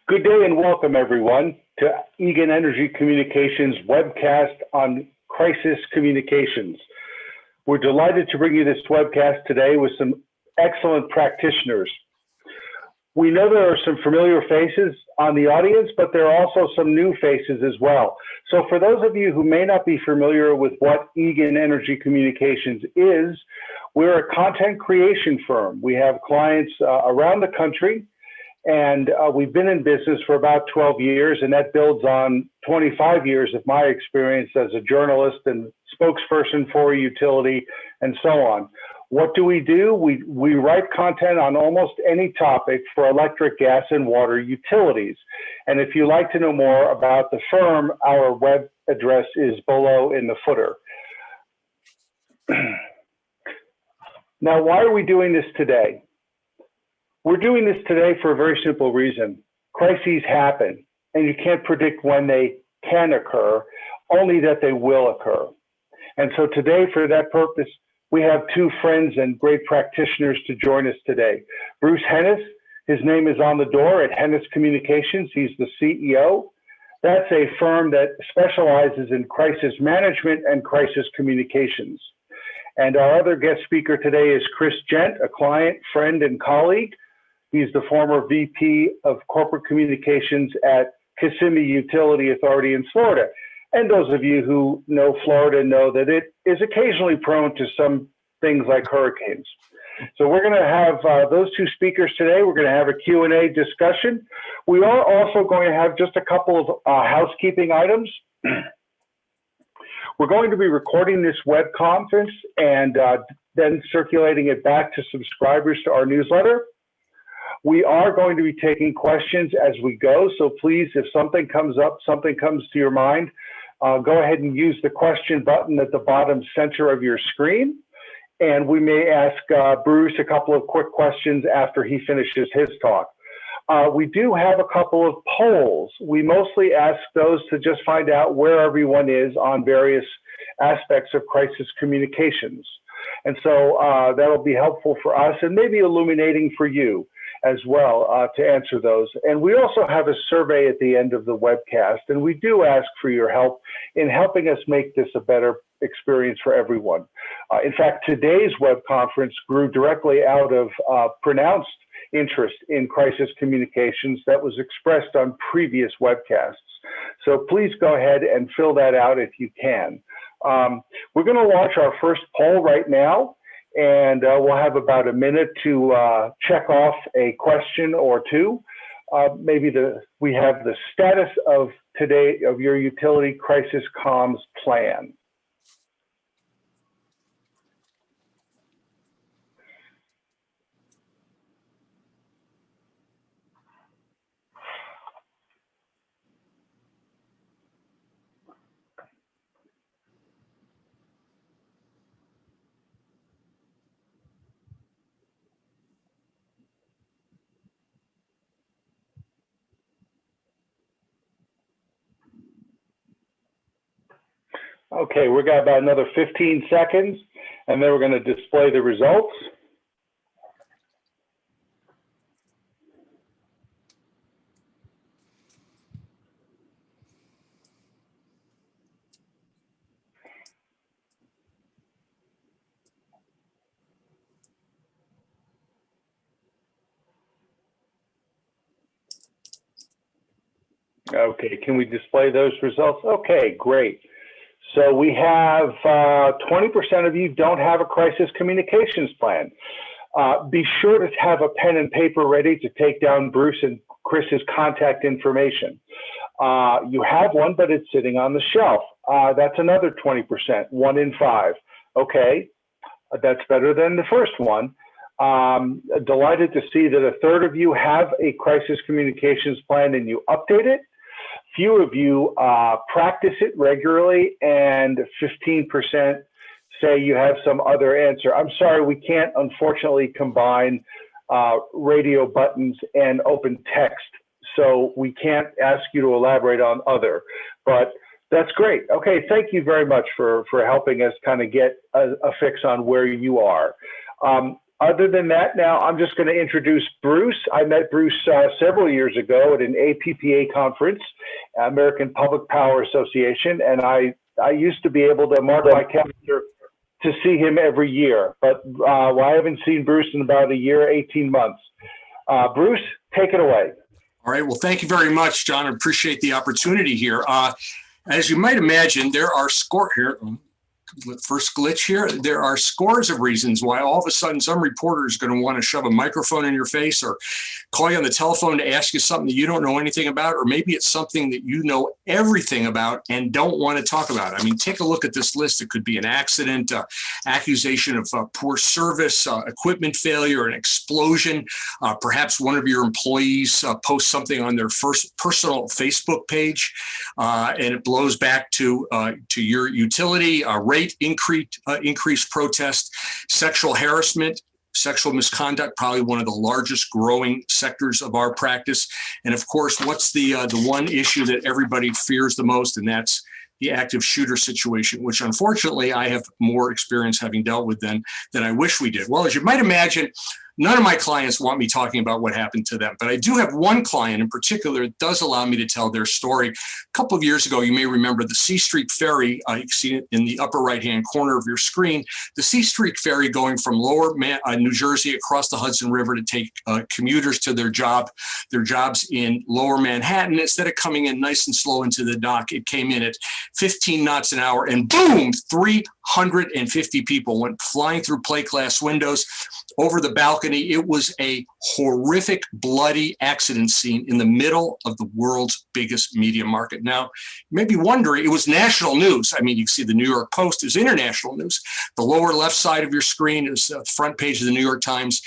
Good day and welcome everyone to Egan Energy Communications webcast on crisis communications. We're delighted to bring you this webcast today with some excellent practitioners. We know there are some familiar faces on the audience, but there are also some new faces as well. So for those of you who may not be familiar with what Egan Energy Communications is, we're a content creation firm. We have clients around the country, and we've been in business for about 12 years, and that builds on 25 years of my experience as a journalist and spokesperson for a utility and so on. What do? We write content on almost any topic for electric, gas, and water utilities. And if you'd like to know more about the firm, our web address is below in the footer. Now, why are we doing this today? We're doing this today for a very simple reason. Crises happen, and you can't predict when they can occur, only that they will occur. And so today, for that purpose, we have two friends and great practitioners to join us today. Bruce Hennis, his name is on the door at Hennis Communications. He's the CEO. That's a firm that specializes in crisis management and crisis communications. And our other guest speaker today is Chris Gent, a client, friend, and colleague. He's the former VP of Corporate Communications at Kissimmee Utility Authority in Florida. And those of you who know Florida know that it is occasionally prone to some things like hurricanes. So we're going to have those two speakers today. We're going to have a Q&A discussion. We are also going to have just a couple of housekeeping items. We're going to be recording this web conference and then circulating it back to subscribers to our newsletter. We are going to be taking questions as we go, so please, if something comes up, something comes to your mind, go ahead and use the question button at the bottom center of your screen, and we may ask Bruce a couple of quick questions after he finishes his talk. We do have a couple of polls. We mostly ask those to just find out where everyone is on various aspects of crisis communications. And so that'll be helpful for us and maybe illuminating for you as well to answer those. And we also have a survey at the end of the webcast, and we do ask for your help in helping us make this a better experience for everyone. In fact, today's web conference grew directly out of pronounced interest in crisis communications that was expressed on previous webcasts. So please go ahead and fill that out if you can. We're going to launch our first poll right now, and we'll have about a minute to check off a question or two. We have the status of today of your utility crisis comms plan. Okay, we got about another 15 seconds, and then we're going to display the results. Okay, can we display those results? Okay, great. So we have 20% of you don't have a crisis communications plan. Be sure to have a pen and paper ready to take down Bruce and Chris's contact information. You have one, but it's sitting on the shelf. That's another 20%, 1 in 5. Okay, that's better than the first one. Delighted to see that a third of you have a crisis communications plan and you update it. Few of you practice it regularly, and 15% say you have some other answer. I'm sorry, we can't unfortunately combine radio buttons and open text, so we can't ask you to elaborate on other, but that's great. Okay, thank you very much for helping us kind of get a fix on where you are. Other than that, now I'm just going to introduce Bruce. I met Bruce several years ago at an APPA conference, American Public Power Association, and I used to be able to mark my calendar to see him every year. But well, I haven't seen Bruce in about a year, 18 months. Bruce, take it away. All right. Well, thank you very much, John. I appreciate the opportunity here. As you might imagine, there are first glitch here. There are scores of reasons why all of a sudden some reporter is going to want to shove a microphone in your face or call you on the telephone to ask you something that you don't know anything about, or maybe it's something that you know everything about and don't want to talk about. I mean, take a look at this list. It could be an accident, accusation of poor service, equipment failure, an explosion. Perhaps one of your employees posts something on their first personal Facebook page, and it blows back to your utility. Rate increased protest, sexual harassment, sexual misconduct, probably one of the largest growing sectors of our practice. And of course, what's the one issue that everybody fears the most, and that's the active shooter situation, which unfortunately I have more experience having dealt with than I wish we did. Well, as you might imagine, none of my clients want me talking about what happened to them, but I do have one client in particular that does allow me to tell their story. A couple of years ago, you may remember the C Street Ferry. You can see it in the upper right-hand corner of your screen. The C Street Ferry going from lower New Jersey across the Hudson River to take commuters to their jobs in lower Manhattan. Instead of coming in nice and slow into the dock, it came in at 15 knots an hour, and boom, 350 people went flying through plate glass windows over the balcony. It was a horrific, bloody accident scene in the middle of the world's biggest media market. Now, you may be wondering, it was national news. I mean, you can see the New York Post is international news. The lower left side of your screen is the front page of the New York Times.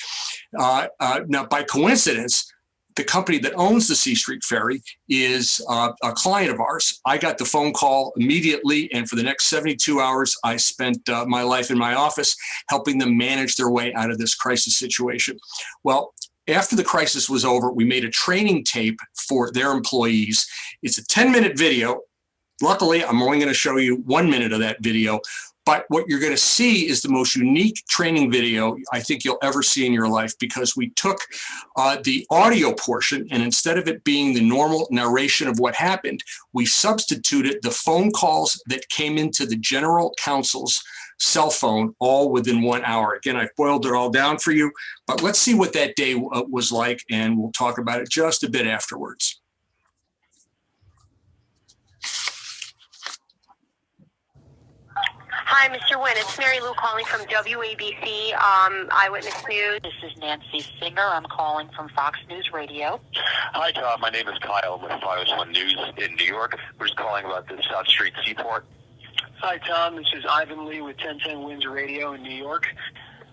Now, by coincidence, the company that owns the C Street Ferry is a client of ours. I got the phone call immediately, and for the next 72 hours, I spent my life in my office helping them manage their way out of this crisis situation. Well, after the crisis was over, we made a training tape for their employees. It's a 10-minute video. Luckily, I'm only going to show you 1 minute of that video. But what you're going to see is the most unique training video I think you'll ever see in your life, because we took the audio portion, and instead of it being the normal narration of what happened, we substituted the phone calls that came into the general counsel's cell phone all within 1 hour. Again, I boiled it all down for you, but let's see what that day was like, and we'll talk about it just a bit afterwards. Hi, Mr. Wynn. It's Mary Lou calling from WABC Eyewitness News. This is Nancy Singer. I'm calling from Fox News Radio. Hi, Tom. My name is Kyle. I'm with Fox One News in New York. We're just calling about the South Street Seaport. Hi, Tom. This is Ivan Lee with 1010 Winds Radio in New York.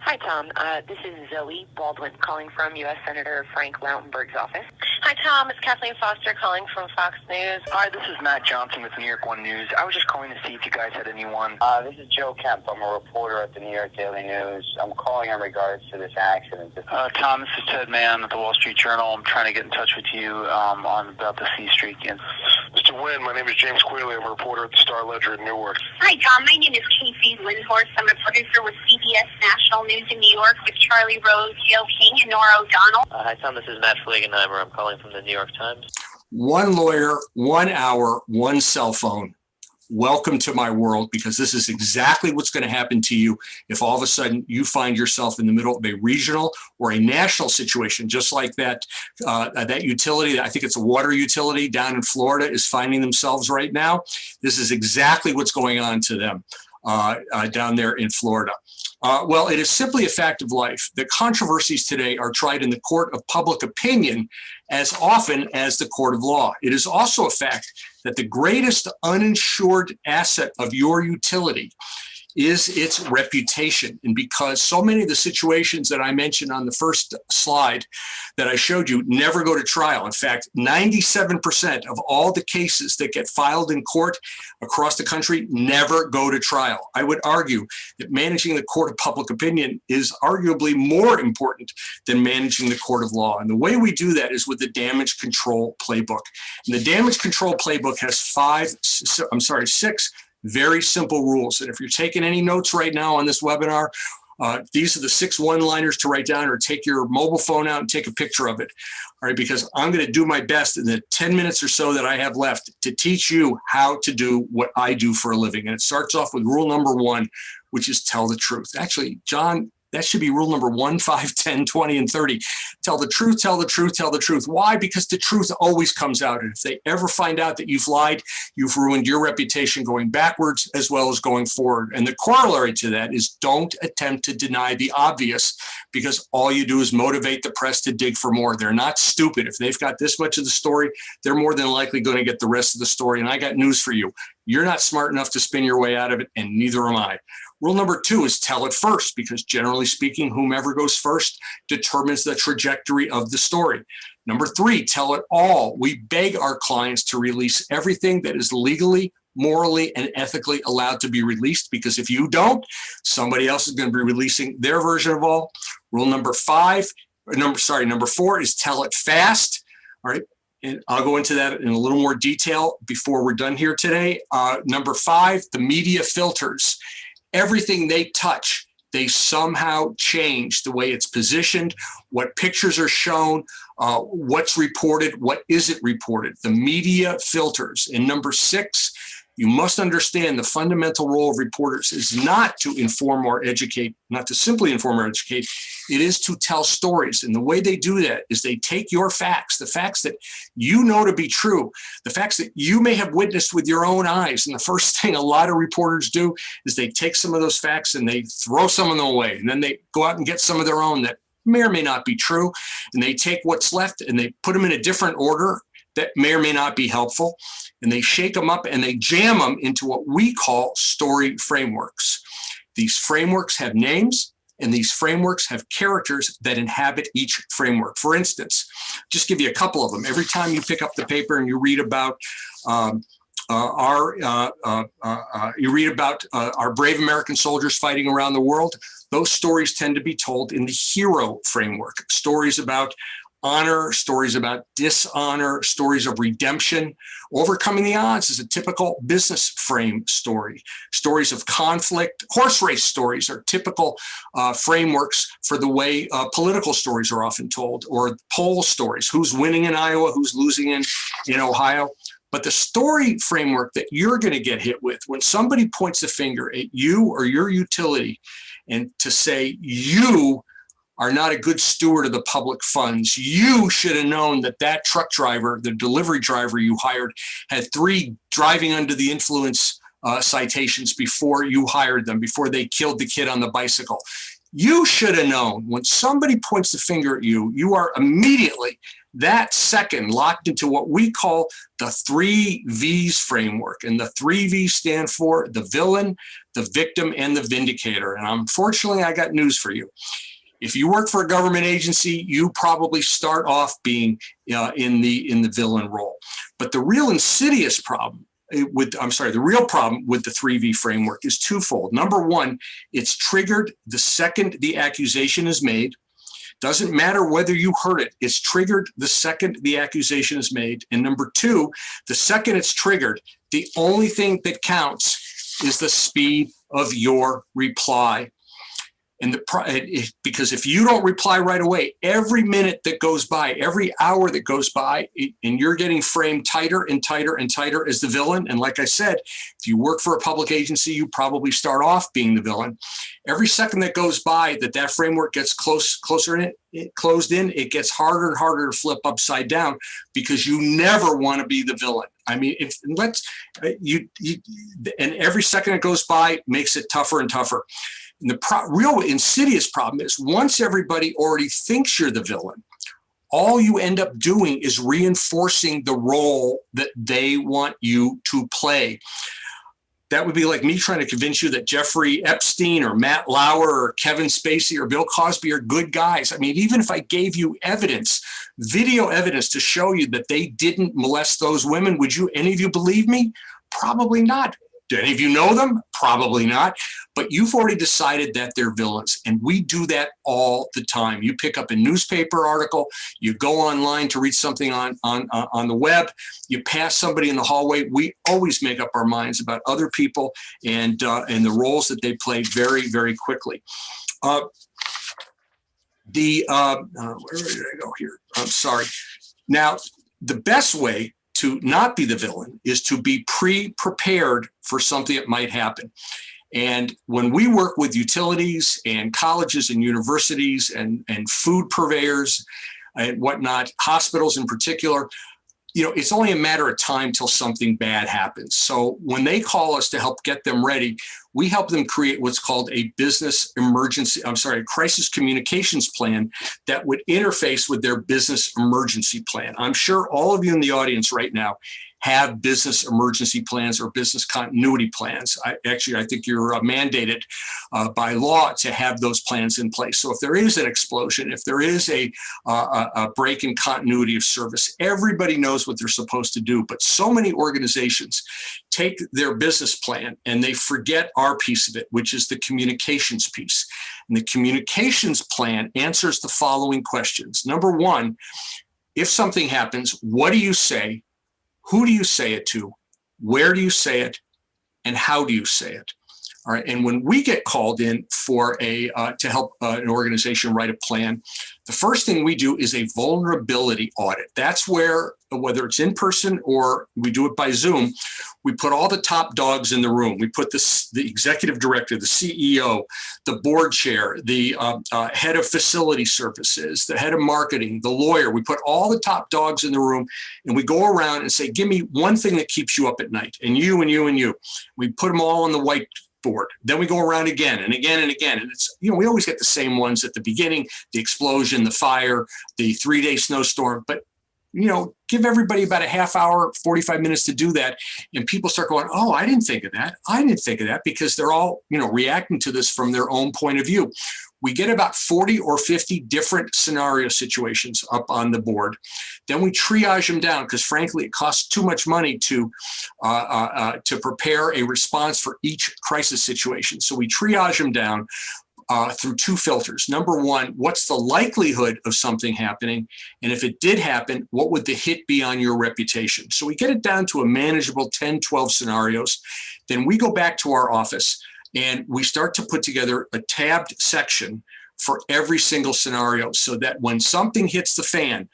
Hi, Tom. This is Zoe Baldwin calling from U.S. Senator Frank Lautenberg's office. Hi, Tom. It's Kathleen Foster calling from Fox News. Hi, this is Matt Johnson with New York One News. I was just calling to see if you guys had anyone. This is Joe Kemp. I'm a reporter at the New York Daily News. I'm calling in regards to this accident. Tom, this is Ted Mann at the Wall Street Journal. I'm trying to get in touch with you about the C Street. Mr. Wynn. My name is James Quealy. I'm a reporter at the Star Ledger in Newark. Hi, Tom. My name is Casey Lindhorst. I'm a producer with CBS National News in New York with Charlie Rose, Joe King, and Nora O'Donnell. Hi, Tom. This is Matt Flegenheimer. I'm calling from the New York Times. One lawyer, 1 hour, one cell phone. Welcome to my world, because this is exactly what's going to happen to you if all of a sudden you find yourself in the middle of a regional or a national situation, just like that utility. I think it's a water utility down in Florida is finding themselves right now. This is exactly what's going on to them down there in Florida. Well, it is simply a fact of life that controversies today are tried in the court of public opinion as often as the court of law. It is also a fact that the greatest uninsured asset of your utility is its reputation. And because so many of the situations that I mentioned on the first slide that I showed you never go to trial. In fact, 97% of all the cases that get filed in court across the country never go to trial. I would argue that managing the court of public opinion is arguably more important than managing the court of law. And the way we do that is with the damage control playbook. And the damage control playbook has six very simple rules. And if you're taking any notes right now on this webinar, these are the 6 one-liners to write down, or take your mobile phone out and take a picture of it. All right, because I'm going to do my best in the 10 minutes or so that I have left to teach you how to do what I do for a living. And it starts off with rule number 1, which is tell the truth. Actually, John, that should be rule number 1, 5, 10, 20, and 30. Tell the truth, tell the truth, tell the truth. Why? Because the truth always comes out. And if they ever find out that you've lied, you've ruined your reputation going backwards as well as going forward. And the corollary to that is don't attempt to deny the obvious, because all you do is motivate the press to dig for more. They're not stupid. If they've got this much of the story, they're more than likely going to get the rest of the story. And I got news for you. You're not smart enough to spin your way out of it, and neither am I. Rule number 2 is tell it first, because generally speaking, whomever goes first determines the trajectory of the story. Number 3, tell it all. We beg our clients to release everything that is legally, morally, and ethically allowed to be released, because if you don't, somebody else is going to be releasing their version of all. Rule number 4 is tell it fast. All right. And I'll go into that in a little more detail before we're done here today. Number 5, the media filters. Everything they touch, they somehow change the way it's positioned, what pictures are shown, what's reported, what isn't reported. The media filters. And number 6, you must understand the fundamental role of reporters is not to inform or educate, not to simply inform or educate. It is to tell stories. And the way they do that is they take your facts, the facts that you know to be true, the facts that you may have witnessed with your own eyes. And the first thing a lot of reporters do is they take some of those facts and they throw some of them away. And then they go out and get some of their own that may or may not be true. And they take what's left and they put them in a different order that may or may not be helpful. And they shake them up and they jam them into what we call story frameworks. These frameworks have names, and these frameworks have characters that inhabit each framework. For instance, just give you a couple of them. Every time you pick up the paper and you read about our brave American soldiers fighting around the world, those stories tend to be told in the hero framework. Stories about honor, stories about dishonor, stories of redemption. Overcoming the odds is a typical business frame story. Stories of conflict, horse race stories are typical frameworks for the way political stories are often told, or poll stories, who's winning in Iowa, who's losing in Ohio. But the story framework that you're going to get hit with when somebody points a finger at you or your utility and to say, you are not a good steward of the public funds. You should have known that that truck driver, the delivery driver you hired, had 3 driving under the influence citations before you hired them, before they killed the kid on the bicycle. You should have known. When somebody points the finger at you, you are immediately, that second, locked into what we call the 3 V's framework. And the 3 V's stand for the villain, the victim, and the vindicator. And unfortunately, I got news for you. If you work for a government agency, you probably start off being in the villain role. But the real insidious problem the real problem with the 3V framework is twofold. Number 1, it's triggered the second the accusation is made. Doesn't matter whether you heard it. It's triggered the second the accusation is made. And number two, the second it's triggered, the only thing that counts is the speed of your reply. And because if you don't reply right away, every minute that goes by, every hour that goes by, and you're getting framed tighter and tighter and tighter as the villain. And like I said, if you work for a public agency, you probably start off being the villain. Every second that goes by that framework gets closed in, it gets harder and harder to flip upside down because you never want to be the villain. I mean, and every second that goes by makes it tougher and tougher. And the real insidious problem is once everybody already thinks you're the villain, all you end up doing is reinforcing the role that they want you to play. That would be like me trying to convince you that Jeffrey Epstein or Matt Lauer or Kevin Spacey or Bill Cosby are good guys. I mean, even if I gave you evidence, video evidence to show you that they didn't molest those women, would any of you believe me? Probably not. Do any of you know them? Probably not. But you've already decided that they're villains. And we do that all the time. You pick up a newspaper article, you go online to read something on the web, you pass somebody in the hallway. We always make up our minds about other people and the roles that they play very, very quickly. Where did I go here? I'm sorry. Now, the best way to not be the villain is to be pre-prepared for something that might happen. And when we work with utilities and colleges and universities and food purveyors and whatnot, hospitals in particular, it's only a matter of time till something bad happens. So when they call us to help get them ready, we help them create what's called a crisis communications plan that would interface with their business emergency plan. I'm sure all of you in the audience right now have business emergency plans or business continuity plans. I think you're mandated by law to have those plans in place. So if there is an explosion, if there is a break in continuity of service, everybody knows what they're supposed to do. But so many organizations take their business plan and they forget our piece of it, which is the communications piece. And the communications plan answers the following questions. Number one, if something happens, what do you say? Who do you say it to? Where do you say it? And how do you say it? All right. And when we get called in for to help an organization write a plan, the first thing we do is a vulnerability audit. That's where, whether it's in person or we do it by Zoom, we put all the top dogs in the room. We put the executive director, the CEO, the board chair, the head of facility services, the head of marketing, the lawyer. We put all the top dogs in the room and we go around and say, give me one thing that keeps you up at night, and you and you and you. We put them all on the whiteboard. Then we go around again and again and again. And it's, we always get the same ones at the beginning: the explosion, the fire, the 3-day snowstorm. But, give everybody about a half hour, 45 minutes to do that. And people start going, oh, I didn't think of that. I didn't think of that, because they're all, reacting to this from their own point of view. We get about 40 or 50 different scenario situations up on the board. Then we triage them down because, frankly, it costs too much money to prepare a response for each crisis situation. So we triage them down through two filters. Number one, what's the likelihood of something happening? And if it did happen, what would the hit be on your reputation? So we get it down to a manageable 10, 12 scenarios. Then we go back to our office and we start to put together a tabbed section for every single scenario so that when something hits the fan,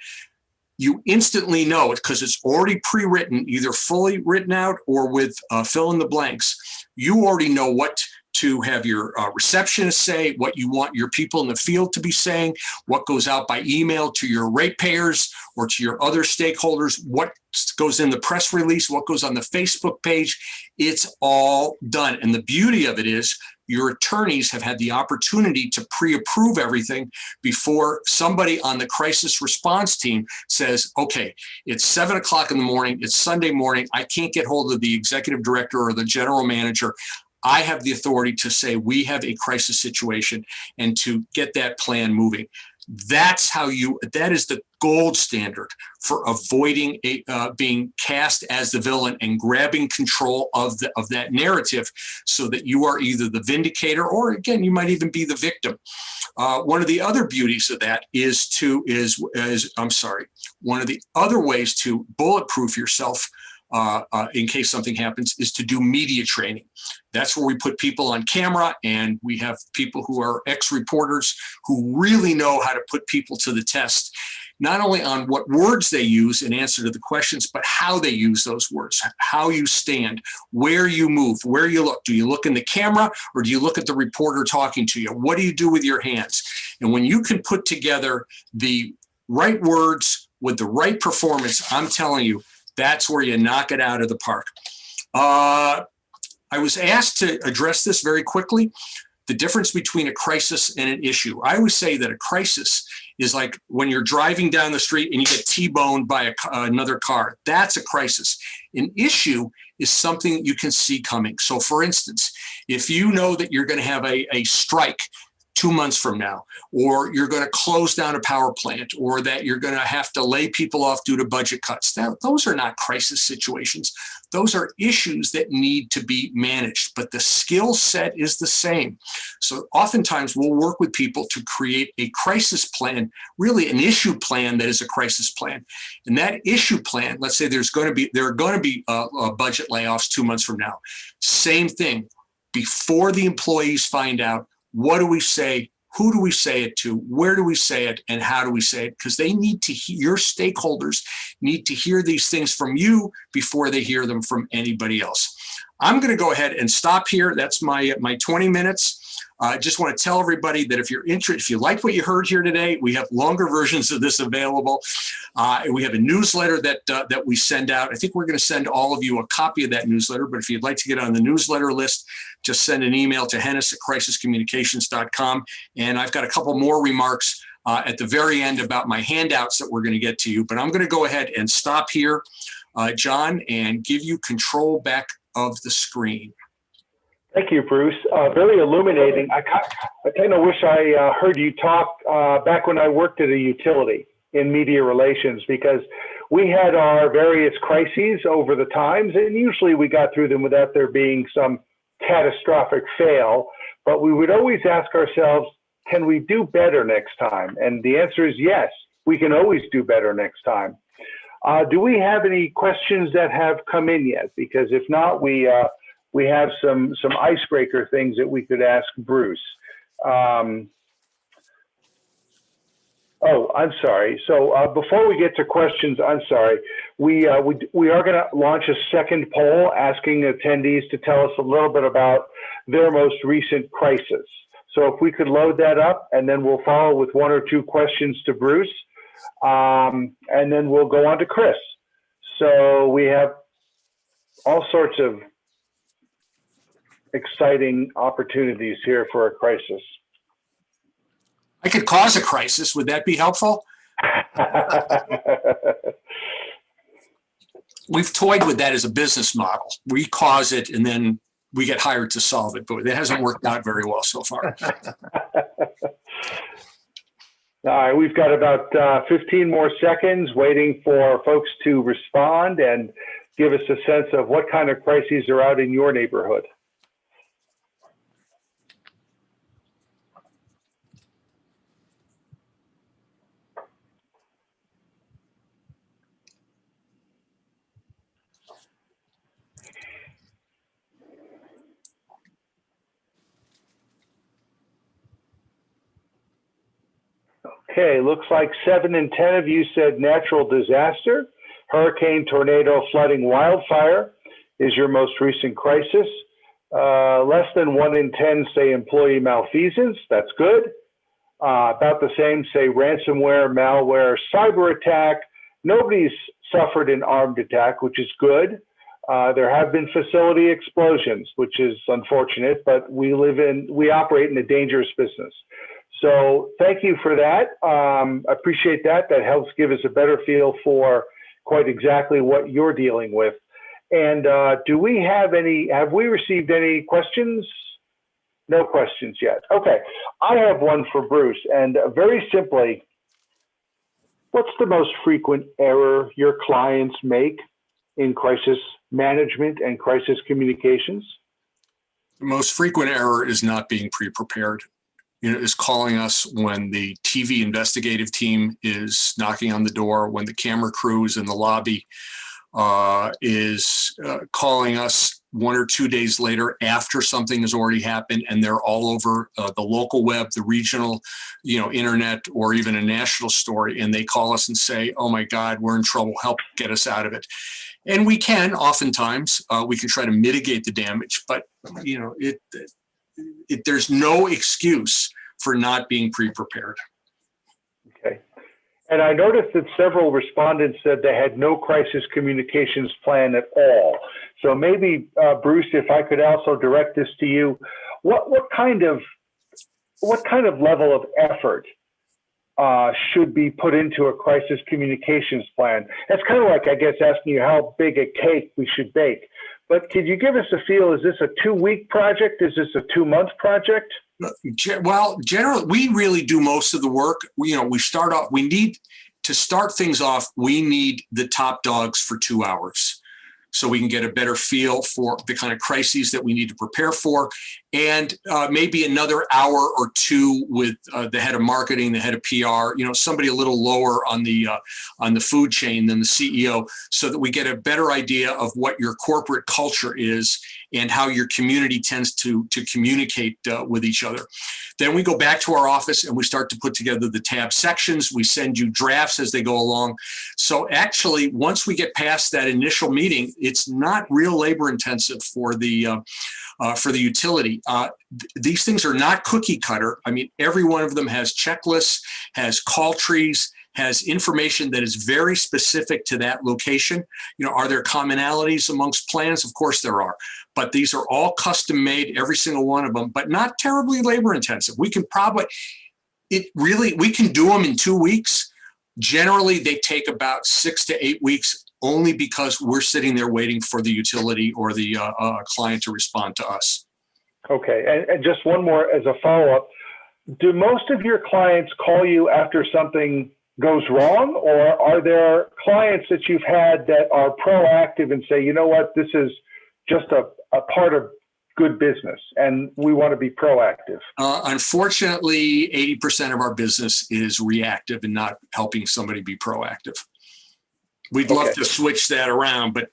you instantly know it because it's already pre-written, either fully written out or with fill in the blanks. You already know what to have your receptionist say, what you want your people in the field to be saying, what goes out by email to your ratepayers or to your other stakeholders, what goes in the press release, what goes on the Facebook page. It's all done. And the beauty of it is your attorneys have had the opportunity to pre-approve everything before somebody on the crisis response team says, okay, it's 7 o'clock in the morning, it's Sunday morning, I can't get hold of the executive director or the general manager. I have the authority to say we have a crisis situation and to get that plan moving. That is the gold standard for avoiding being cast as the villain and grabbing control of that narrative, so that you are either the vindicator or, again, you might even be the victim. One of the other beauties of that one of the other ways to bulletproof yourself in case something happens is to do media training. That's where we put people on camera, and we have people who are ex-reporters who really know how to put people to the test, not only on what words they use in answer to the questions, but how they use those words, how you stand, where you move, where you look. Do you look in the camera, or do you look at the reporter talking to you? What do you do with your hands? And when you can put together the right words with the right performance, I'm telling you, that's where you knock it out of the park. I was asked to address this very quickly, the difference between a crisis and an issue. I always say that a crisis is like when you're driving down the street and you get T-boned by another car. That's a crisis. An issue is something you can see coming. So for instance, if you know that you're going to have a strike 2 months from now, or you're going to close down a power plant, or that you're going to have to lay people off due to budget cuts, those are not crisis situations. Those are issues that need to be managed, but the skill set is the same. So oftentimes we'll work with people to create a crisis plan, really an issue plan that is a crisis plan. And that issue plan, let's say there are going to be budget layoffs 2 months from now. Same thing. Before the employees find out, what do we say? Who do we say it to? Where do we say it? And how do we say it? Because they need to your stakeholders need to hear these things from you before they hear them from anybody else. I'm going to go ahead and stop here. That's my 20 minutes. I just want to tell everybody that if you're interested, if you like what you heard here today, we have longer versions of this available. We have a newsletter that we send out. I think we're going to send all of you a copy of that newsletter, but if you'd like to get on the newsletter list, just send an email to hennis@crisiscommunications.com. And I've got a couple more remarks at the very end about my handouts that we're going to get to you, but I'm going to go ahead and stop here, John, and give you control back of the screen. Thank you, Bruce. Very illuminating. I kind of wish I heard you talk back when I worked at a utility in media relations, because we had our various crises over the times, and usually we got through them without there being some catastrophic fail. But we would always ask ourselves, can we do better next time? And the answer is yes, we can always do better next time. Do we have any questions that have come in yet? Because if not, we have some icebreaker things that we could ask Bruce. Oh, I'm sorry. So before we get to questions, I'm sorry. We are going to launch a second poll asking attendees to tell us a little bit about their most recent crisis. So if we could load that up, and then we'll follow with 1 or 2 questions to Bruce, and then we'll go on to Chris. So we have all sorts of exciting opportunities here for a crisis. I could cause a crisis. Would that be helpful? We've toyed with that as a business model. We cause it and then we get hired to solve it, but it hasn't worked out very well so far. All right, we've got about 15 more seconds waiting for folks to respond and give us a sense of what kind of crises are out in your neighborhood. Okay, looks like 7 and 10 of you said natural disaster. Hurricane, tornado, flooding, wildfire is your most recent crisis. Less than 1 in 10 say employee malfeasance. That's good. About the same say ransomware, malware, cyber attack. Nobody's suffered an armed attack, which is good. There have been facility explosions, which is unfortunate, but we operate in a dangerous business. So thank you for that. I appreciate that. That helps give us a better feel for quite exactly what you're dealing with. And have we received any questions No questions yet. Okay. I have one for Bruce, and very simply, what's the most frequent error your clients make in crisis management and crisis communications? The most frequent error is not being pre-prepared. Is calling us when the TV investigative team is knocking on the door, when the camera crew is in the lobby, is calling us 1 or 2 days later after something has already happened, and they're all over the local web, the regional, internet, or even a national story, and they call us and say, "Oh my God, we're in trouble. Help get us out of it." And we can, oftentimes, we can try to mitigate the damage, but there's no excuse for not being pre-prepared. Okay. And I noticed that several respondents said they had no crisis communications plan at all. So maybe, Bruce, if I could also direct this to you, what kind of level of effort should be put into a crisis communications plan? That's kind of like, I guess, asking you how big a cake we should bake. But could you give us a feel? Is this a 2-week project? Is this a 2-month project? Well, generally, we really do most of the work. We start off, to start things off, we need the top dogs for 2 hours, so we can get a better feel for the kind of crises that we need to prepare for, and maybe another hour or two with the head of marketing, the head of PR, somebody a little lower on the food chain than the CEO, so that we get a better idea of what your corporate culture is and how your community tends to communicate with each other. Then we go back to our office and we start to put together the tab sections. We send you drafts as they go along. So actually, once we get past that initial meeting, it's not real labor intensive for the utility. These things are not cookie cutter. I mean, every one of them has checklists, has call trees, has information that is very specific to that location. Are there commonalities amongst plans? Of course there are, but these are all custom made, every single one of them, but not terribly labor intensive. We can do them in 2 weeks. Generally, they take about 6 to 8 weeks, only because we're sitting there waiting for the utility or the client to respond to us. Okay, and just one more as a follow-up. Do most of your clients call you after something goes wrong, or are there clients that you've had that are proactive and say, you know what, this is just a part of good business and we want to be proactive? Unfortunately, 80% of our business is reactive and not helping somebody be proactive. We'd love to switch that around, but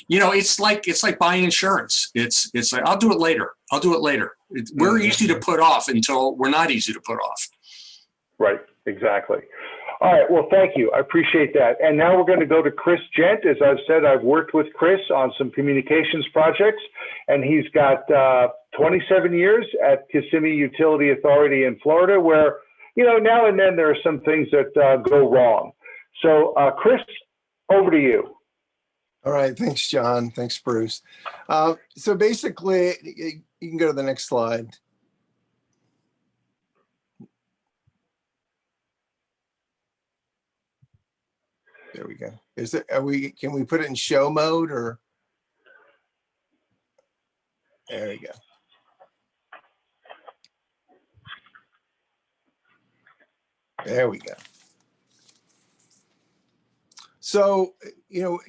it's like buying insurance. It's like, I'll do it later. We're easy to put off until we're not easy to put off. Right, exactly. All right, well, thank you. I appreciate that. And now we're going to go to Chris Gent. As I've said, I've worked with Chris on some communications projects, and he's got 27 years at Kissimmee Utility Authority in Florida, where, now and then there are some things that go wrong. So, Chris, over to you. All right. Thanks, John. Thanks, Bruce. So basically, you can go to the next slide. There we go. Can we put it in show mode, or? There we go. There we go. So, to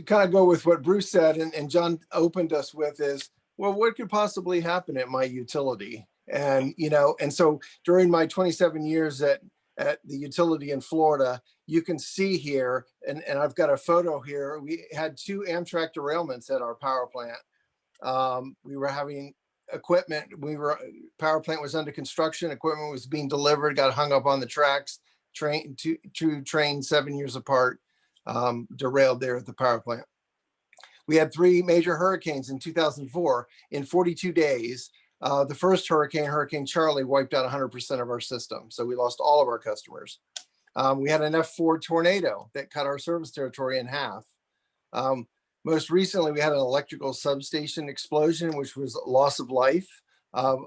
kind of go with what Bruce said and John opened us with is, well, what could possibly happen at my utility? And, and so during my 27 years at the utility in Florida, you can see here, and I've got a photo here, we had 2 Amtrak derailments at our power plant. We were having equipment, power plant was under construction, equipment was being delivered, got hung up on the tracks, two trains 7 years apart, derailed there at the power plant. We had 3 major hurricanes in 2004 in 42 days. The first hurricane, Hurricane Charlie, wiped out 100% of our system. So we lost all of our customers. We had an F4 tornado that cut our service territory in half. Most recently, we had an electrical substation explosion, which was loss of life of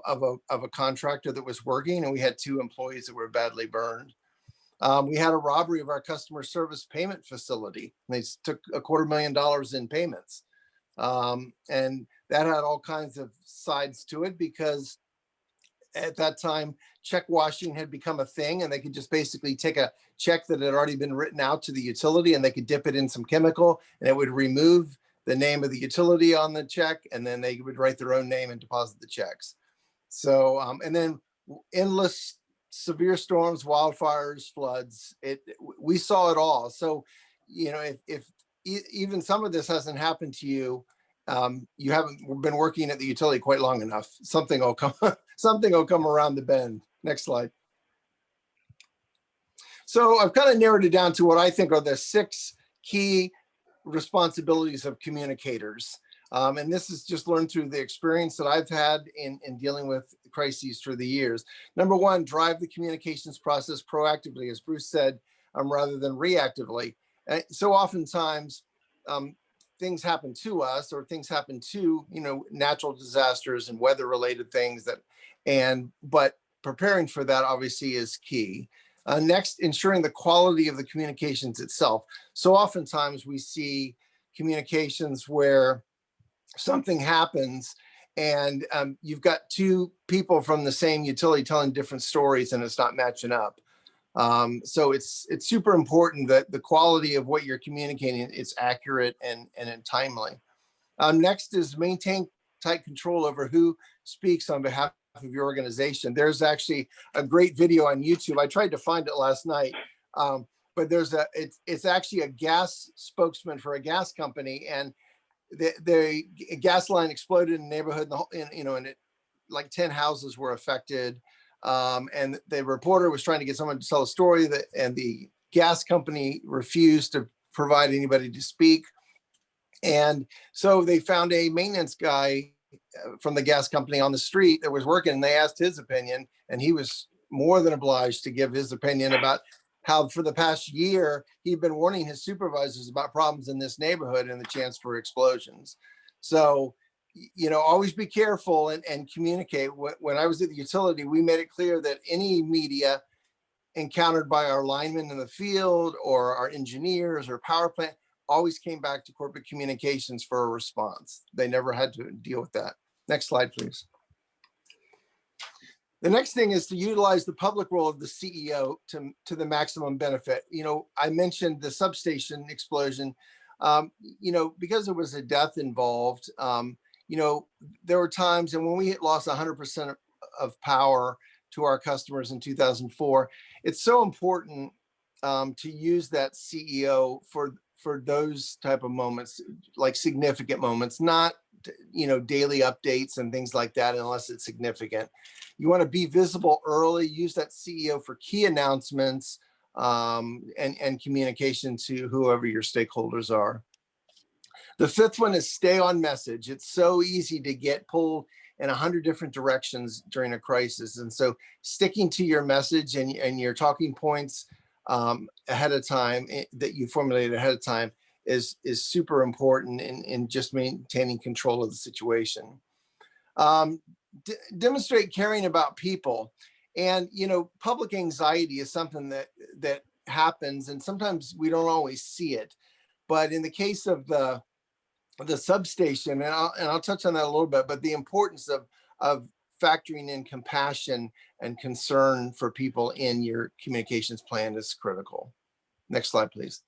a contractor that was working, and we had 2 employees that were badly burned. We had a robbery of our customer service payment facility. They took $250,000 in payments. And that had all kinds of sides to it, because at that time, check washing had become a thing, and they could just basically take a check that had already been written out to the utility, and they could dip it in some chemical, and it would remove the name of the utility on the check, and then they would write their own name and deposit the checks. So, and then endless severe storms, wildfires, floods. We saw it all. So, if even some of this hasn't happened to you, you haven't been working at the utility quite long enough. Something will come. Something will come around the bend. Next slide. So I've kind of narrowed it down to what I think are the 6 key responsibilities of communicators. And this is just learned through the experience that I've had in dealing with crises through the years. Number 1, drive the communications process proactively, as Bruce said, rather than reactively. So oftentimes, things happen to us, or things happen to, natural disasters and weather related things but preparing for that obviously is key. Next, ensuring the quality of the communications itself. So oftentimes we see communications where something happens and you've got 2 people from the same utility telling different stories and it's not matching up. So it's super important that the quality of what you're communicating is accurate and timely. Next is maintain tight control over who speaks on behalf of your organization. There's actually a great video on YouTube. I tried to find it last night, but it's actually a gas spokesman for a gas company, and the gas line exploded in the neighborhood, and like 10 houses were affected. And the reporter was trying to get someone to tell a story, and the gas company refused to provide anybody to speak. And so they found a maintenance guy from the gas company on the street that was working, and they asked his opinion, and he was more than obliged to give his opinion about how for the past year he'd been warning his supervisors about problems in this neighborhood and the chance for explosions. So, always be careful and communicate. When I was at the utility, we made it clear that any media encountered by our linemen in the field or our engineers or power plant always came back to corporate communications for a response. They never had to deal with that. Next slide, please. The next thing is to utilize the public role of the CEO to the maximum benefit. I mentioned the substation explosion, because there was a death involved. There were times, and when we lost 100% of power to our customers in 2004, it's so important to use that CEO for those type of moments, like significant moments, not daily updates and things like that, unless it's significant. You want to be visible early, use that CEO for key announcements and communication to whoever your stakeholders are. The 5th one is stay on message. It's so easy to get pulled in 100 different directions during a crisis. And so sticking to your message and your talking points ahead of time that you formulated ahead of time is super important in just maintaining control of the situation. Demonstrate caring about people. And, public anxiety is something that happens, and sometimes we don't always see it. But in the case of the substation, and I'll touch on that a little bit, but the importance of factoring in compassion and concern for people in your communications plan is critical. Next slide, please.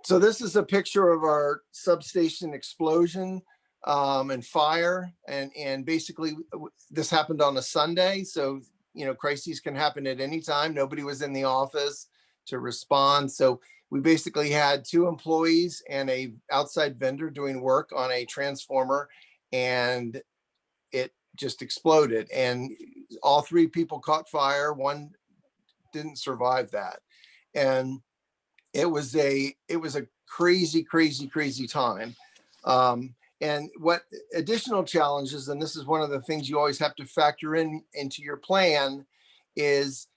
So this is a picture of our substation explosion and fire. And basically this happened on a Sunday. So, crises can happen at any time. Nobody was in the office to respond. So we basically had 2 employees and a outside vendor doing work on a transformer, and it just exploded. And all 3 people caught fire. 1 didn't survive that. And it was a crazy time. And what additional challenges, and this is one of the things you always have to factor into your plan, is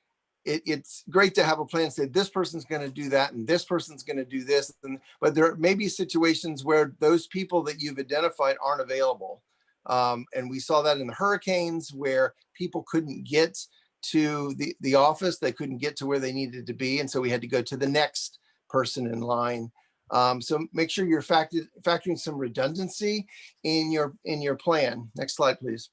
it's great to have a plan, say this person's going to do that and this person's going to do this, but there may be situations where those people that you've identified aren't available. And we saw that in the hurricanes, where people couldn't get to the office, they couldn't get to where they needed to be, and so we had to go to the next person in line. So make sure you're factoring some redundancy in your plan. Next slide, please.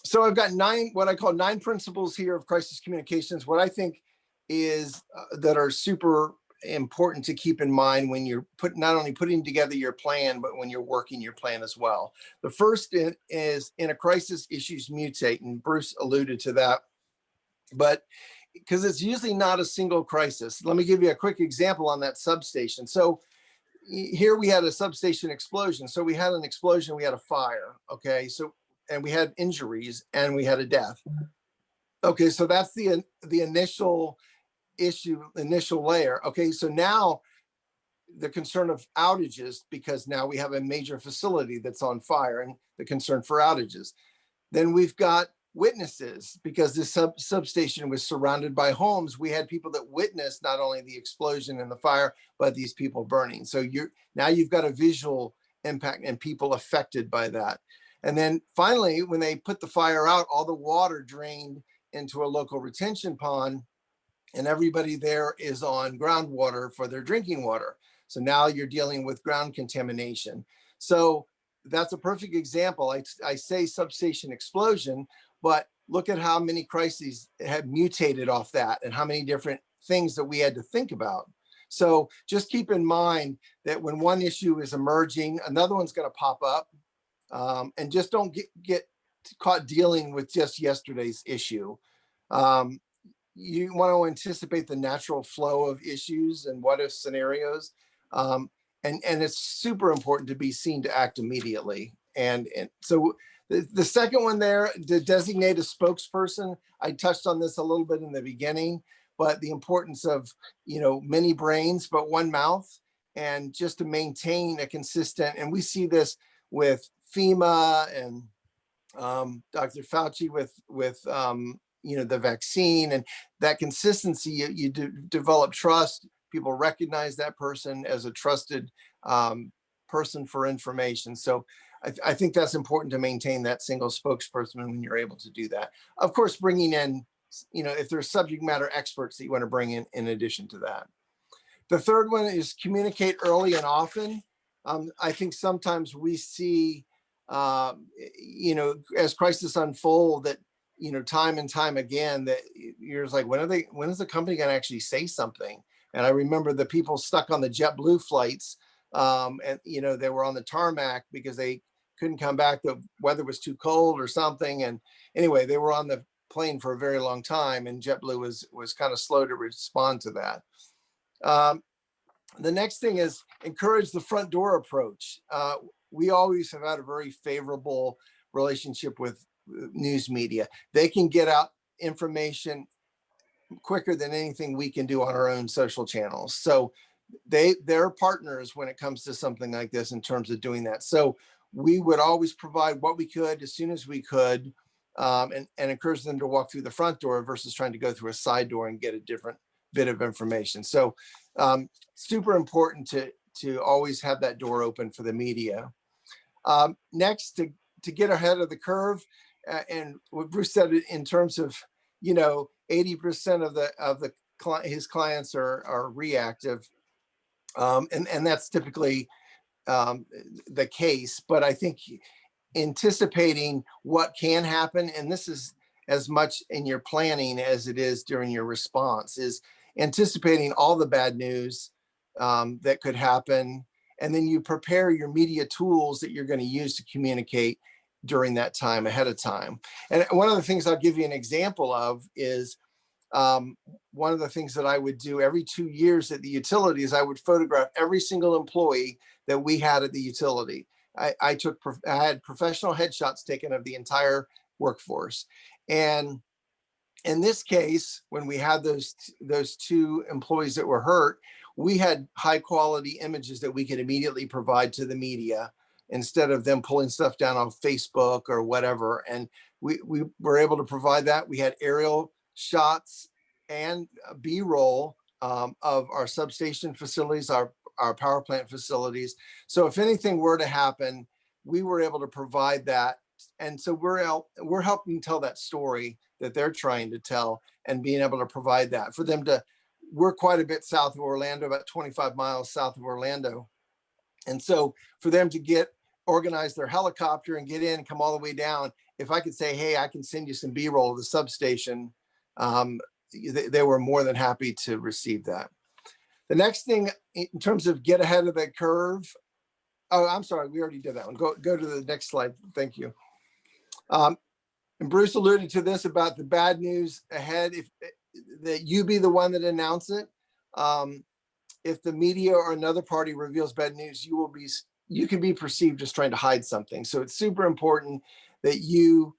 So I've got what I call 9 principles here of crisis communications. What I think is that are super important to keep in mind when you're not only putting together your plan, but when you're working your plan as well. The first is in a crisis, issues mutate, and Bruce alluded to that, but because it's usually not a single crisis. Let me give you a quick example on that substation. So here we had a substation explosion. So we had an explosion, we had a fire, okay? So, and we had injuries and we had a death. Okay, so that's the initial issue, initial layer. Okay, so now the concern of outages, because now we have a major facility that's on fire and the concern for outages. Then we've got witnesses, because this substation was surrounded by homes. We had people that witnessed not only the explosion and the fire, but these people burning. So now you've got a visual impact and people affected by that. And then finally, when they put the fire out, all the water drained into a local retention pond, and everybody there is on groundwater for their drinking water. So now you're dealing with ground contamination. So that's a perfect example. I say substation explosion, but look at how many crises have mutated off that and how many different things that we had to think about. So just keep in mind that when one issue is emerging, another one's going to pop up, and just don't get caught dealing with just yesterday's issue. You want to anticipate the natural flow of issues and what if scenarios. And it's super important to be seen to act immediately. And so the second one there, to designate a spokesperson, I touched on this a little bit in the beginning, but the importance of, many brains, but one mouth, and just to maintain a consistent, and we see this with FEMA and Dr. Fauci with the vaccine, and that consistency, you develop trust. People recognize that person as a trusted person for information. So I think that's important to maintain that single spokesperson when you're able to do that. Of course, bringing in, if there's subject matter experts that you want to bring in addition to that. The third one is communicate early and often. I think sometimes we see, as crisis unfold, that time and time again, that you're just like, when is the company going to actually say something? And I remember the people stuck on the JetBlue flights, and they were on the tarmac because they couldn't come back. The weather was too cold or something. And anyway, they were on the plane for a very long time, and JetBlue was kind of slow to respond to that. The next thing is encourage the front door approach. We always have had a very favorable relationship with news media. They can get out information quicker than anything we can do on our own social channels. So they're partners when it comes to something like this in terms of doing that. So we would always provide what we could as soon as we could, and encourage them to walk through the front door versus trying to go through a side door and get a different bit of information. So super important to always have that door open for the media. Next, to get ahead of the curve, and what Bruce said in terms of, 80% of his clients are reactive, and that's typically the case. But I think anticipating what can happen, and this is as much in your planning as it is during your response, is anticipating all the bad news that could happen, and then you prepare your media tools that you're going to use to communicate during that time ahead of time. And one of the things I'll give you an example of is one of the things that I would do every 2 years at the utility is I would photograph every single employee that we had at the utility. I had professional headshots taken of the entire workforce. And in this case, when we had those 2 employees that were hurt, we had high quality images that we could immediately provide to the media instead of them pulling stuff down on Facebook or whatever. And we were able to provide that. We had aerial shots and B-roll of our substation facilities, our power plant facilities. So if anything were to happen, we were able to provide that. And so we're helping tell that story that they're trying to tell, and being able to provide that for them to we're quite a bit south of Orlando, about 25 miles south of Orlando. And so for them to organize their helicopter and get in, come all the way down, if I could say, hey, I can send you some B-roll of the substation, they were more than happy to receive that. The next thing in terms of get ahead of the curve. Oh, I'm sorry, we already did that one. Go to the next slide. Thank you. And Bruce alluded to this about the bad news ahead. If that you be the one that announce it. If the media or another party reveals bad news, you can be perceived as trying to hide something. So it's super important that you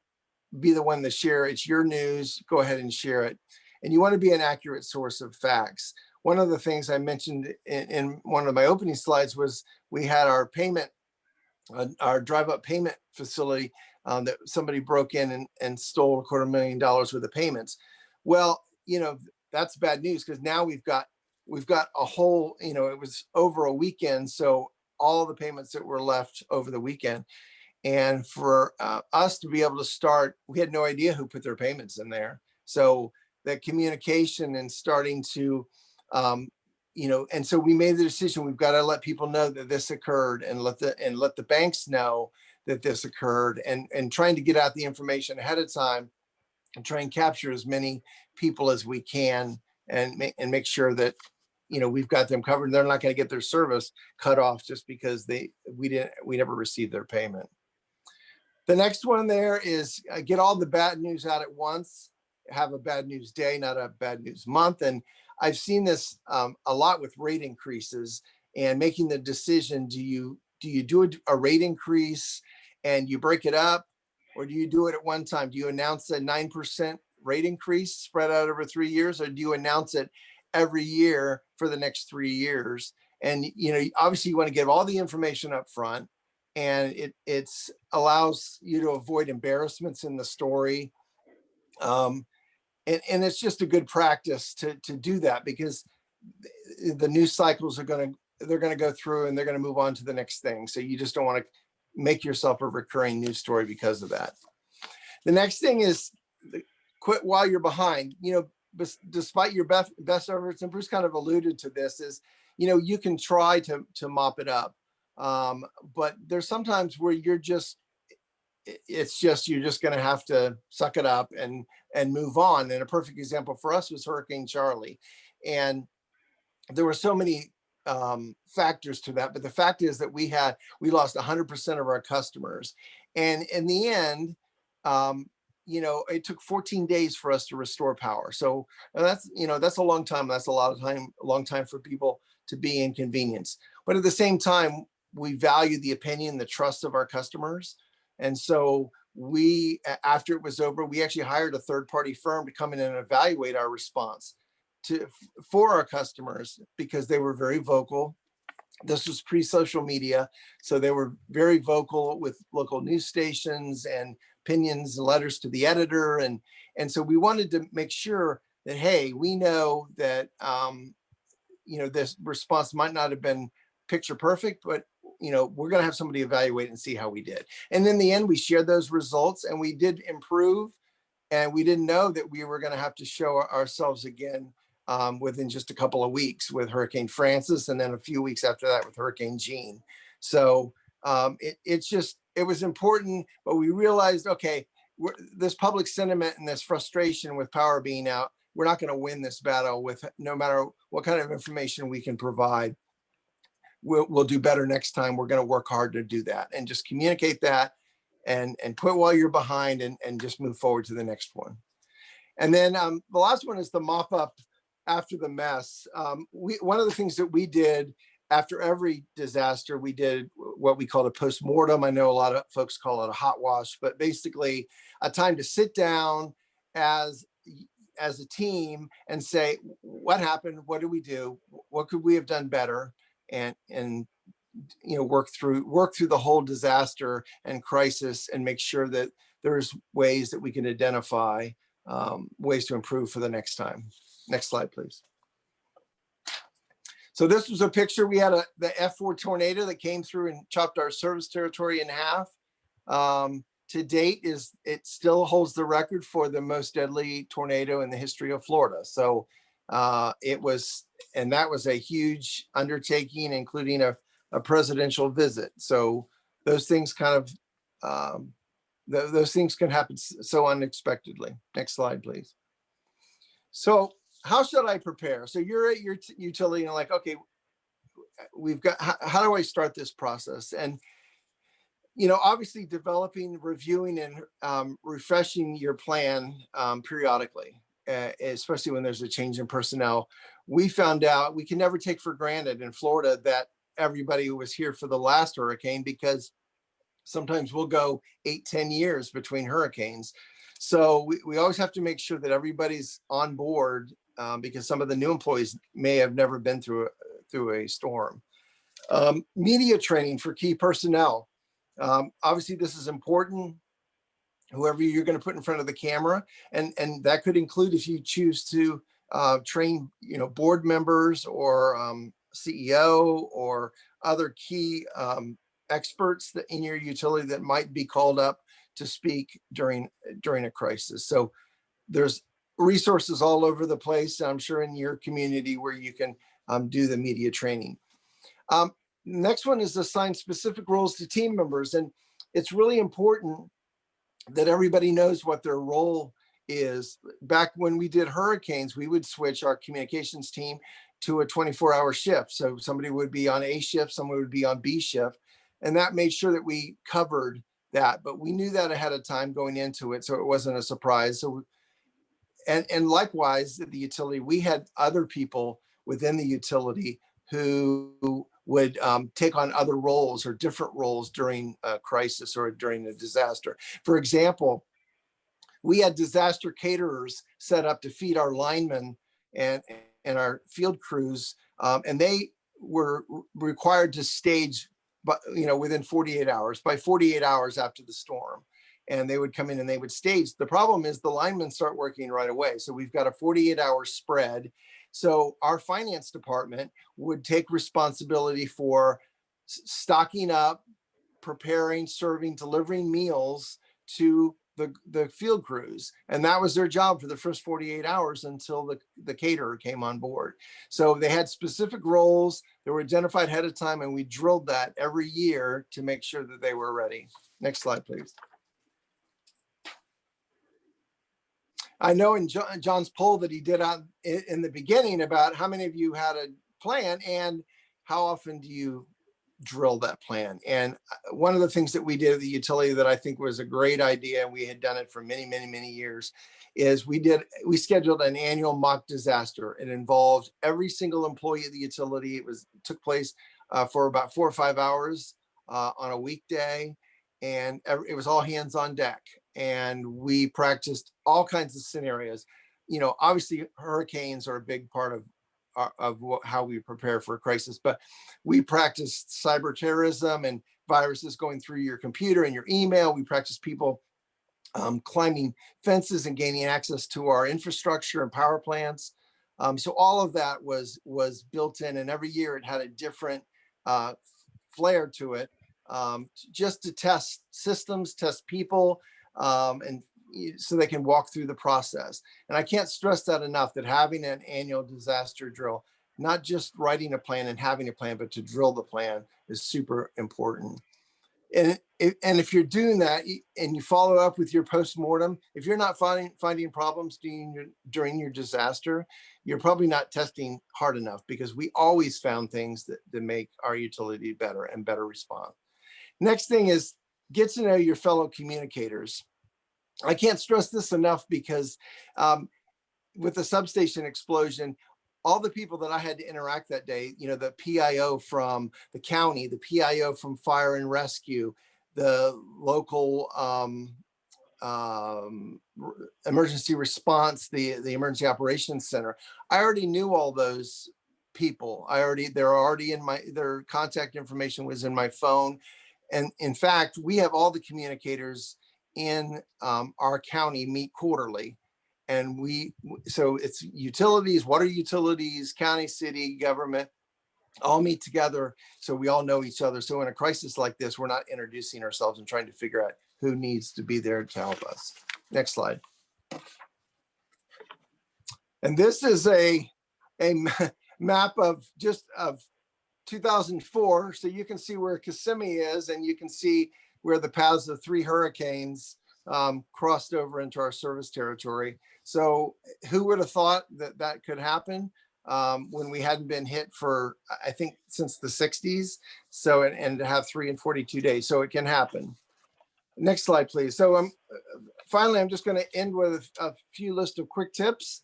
be the one to share. It's your news. Go ahead and share it. And you want to be an accurate source of facts. One of the things I mentioned in one of my opening slides was we had our payment, our drive-up payment facility that somebody broke in and stole $250,000 worth of payments. Well, that's bad news, because now we've got a whole, it was over a weekend. So all the payments that were left over the weekend, and for us to be able to start, we had no idea who put their payments in there. So that communication and starting to, and so we made the decision, we've got to let people know that this occurred, and let the banks know that this occurred, and trying to get out the information ahead of time and try and capture as many people as we can, and make sure that, we've got them covered. They're not going to get their service cut off just because we never received their payment. The next one there is get all the bad news out at once, have a bad news day, not a bad news month. And I've seen this a lot with rate increases and making the decision. Do you do a rate increase and you break it up, or do you do it at one time? Do you announce a 9% rate increase spread out over 3 years, or do you announce it every year for the next 3 years? And, obviously you want to give all the information up front, and it allows you to avoid embarrassments in the story. And it's just a good practice to do that, because the news cycles they're going to go through, and they're going to move on to the next thing. So you just don't want to make yourself a recurring news story because of that. The next thing is quit while you're behind. Despite your best efforts, and Bruce kind of alluded to this, is, you can try to mop it up. But there's sometimes where you're just going to have to suck it up and move on. And a perfect example for us was Hurricane Charlie. And there were so many factors to that, but the fact is that we lost 100% of our customers. And in the end, it took 14 days for us to restore power. So that's a long time. That's a long time for people to be inconvenienced. But at the same time, we value the opinion, the trust of our customers. And so after it was over, we actually hired a third-party firm to come in and evaluate our response for our customers, because they were very vocal. This was pre-social media, so they were very vocal with local news stations and opinions and letters to the editor. And so we wanted to make sure that, hey, we know that, this response might not have been picture perfect, but, we're going to have somebody evaluate and see how we did. And in the end, we shared those results, and we did improve, and we didn't know that we were going to have to show ourselves again within just a couple of weeks with Hurricane Francis, and then a few weeks after that with Hurricane Jean. So it was important, but we realized, okay, this public sentiment and this frustration with power being out, we're not going to win this battle with no matter what kind of information we can provide. We'll do better next time. We're going to work hard to do that, and just communicate that, and quit while you're behind, and just move forward to the next one. And then the last one is the mop up after the mess. One of the things that we did after every disaster, we did what we called a post-mortem. I know a lot of folks call it a hot wash, but basically a time to sit down as a team and say, what happened? What did we do? What could we have done better? And work through the whole disaster and crisis, and make sure that there's ways that we can identify ways to improve for the next time. Next slide, please. So this was a picture. We had the F4 tornado that came through and chopped our service territory in half. To date, it still holds the record for the most deadly tornado in the history of Florida. So That was a huge undertaking, including a presidential visit. So those things kind of, those things can happen so unexpectedly. Next slide, please. So how should I prepare? So you're at your utility and like, okay, we've got, how do I start this process? And, obviously developing, reviewing, and refreshing your plan periodically, especially when there's a change in personnel. We found out we can never take for granted in Florida that everybody was here for the last hurricane, because sometimes we'll go 8-10 years between hurricanes. So we always have to make sure that everybody's on board, because some of the new employees may have never been through a storm. Media training for key personnel. Obviously, this is important. Whoever you're going to put in front of the camera, and that could include, if you choose to train, board members or CEO or other key experts that in your utility that might be called up to speak during a crisis. So there's resources all over the place, I'm sure, in your community where you can do the media training. Next one is assign specific roles to team members. And it's really important that everybody knows what their role is. Back when we did hurricanes, we would switch our communications team to a 24-hour shift. So somebody would be on A shift, someone would be on B shift. And that made sure that we covered that, but we knew that ahead of time going into it, so it wasn't a surprise. So, and likewise at the utility, we had other people within the utility who would take on other roles or different roles during a crisis or during a disaster. For example, we had disaster caterers set up to feed our linemen and our field crews, and they were required to stage, but within 48 hours, by 48 hours after the storm, and they would come in and they would stage. The problem is the linemen start working right away. So we've got a 48-hour spread. So our finance department would take responsibility for stocking up, preparing, serving, delivering meals to the field crews. And that was their job for the first 48 hours until the caterer came on board. So they had specific roles that were identified ahead of time, and we drilled that every year to make sure that they were ready. Next slide, please. I know in John's poll that he did in the beginning about how many of you had a plan and how often do you drill that plan. And one of the things that we did at the utility that I think was a great idea, and we had done it for many, many, many years, is we scheduled an annual mock disaster. It involved every single employee at the utility. It took place for about 4 or 5 hours on a weekday, and it was all hands on deck. And we practiced all kinds of scenarios. Obviously hurricanes are a big part of how we prepare for a crisis, but we practiced cyber terrorism and viruses going through your computer and your email. We practiced people climbing fences and gaining access to our infrastructure and power plants. So all of that was built in, and every year it had a different flair to it, just to test systems, test people, and so they can walk through the process. And I can't stress that enough, that having an annual disaster drill, not just writing a plan and having a plan, but to drill the plan is super important. And if you're doing that and you follow up with your postmortem, if you're not finding problems during your disaster, you're probably not testing hard enough, because we always found things that make our utility better and better respond. Next thing is get to know your fellow communicators. I can't stress this enough, because with the substation explosion, all the people that I had to interact that day, the PIO from the county, the PIO from fire and rescue, the local emergency response, the emergency operations center, I already knew all those people. They're already in their contact information was in my phone. And in fact, we have all the communicators in our county meet quarterly. And so it's utilities, water utilities, county, city, government, all meet together. So we all know each other. So in a crisis like this, we're not introducing ourselves and trying to figure out who needs to be there to help us. Next slide. And this is a a map of 2004, so you can see where Kissimmee is, and you can see where the paths of 3 hurricanes crossed over into our service territory. So who would have thought that that could happen when we hadn't been hit for, I think, since the 60s? So, and to have 3 and 42 days. So it can happen. Next slide, please. So finally, I'm just going to end with a few list of quick tips.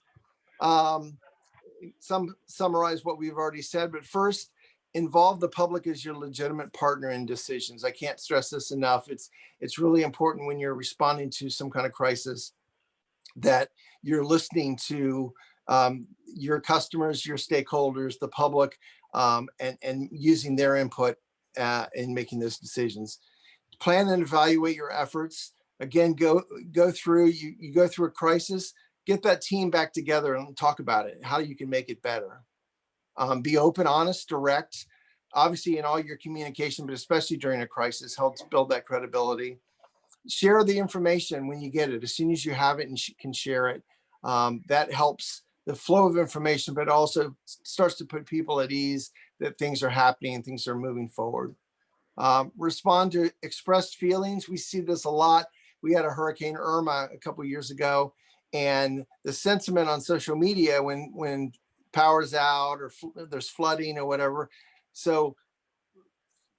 Some summarize what we've already said, but first, involve the public as your legitimate partner in decisions. I can't stress this enough. It's really important when you're responding to some kind of crisis that you're listening to your customers, your stakeholders, the public, and using their input in making those decisions. Plan and evaluate your efforts. Again, go through a crisis, get that team back together and talk about it, how you can make it better. Be open, honest, direct, obviously in all your communication, but especially during a crisis, helps build that credibility. Share the information when you get it. As soon as you have it and can share it, that helps the flow of information, but also starts to put people at ease that things are happening and things are moving forward. Respond to expressed feelings. We see this a lot. We had a Hurricane Irma a couple of years ago, and the sentiment on social media when power's out or there's flooding or whatever. So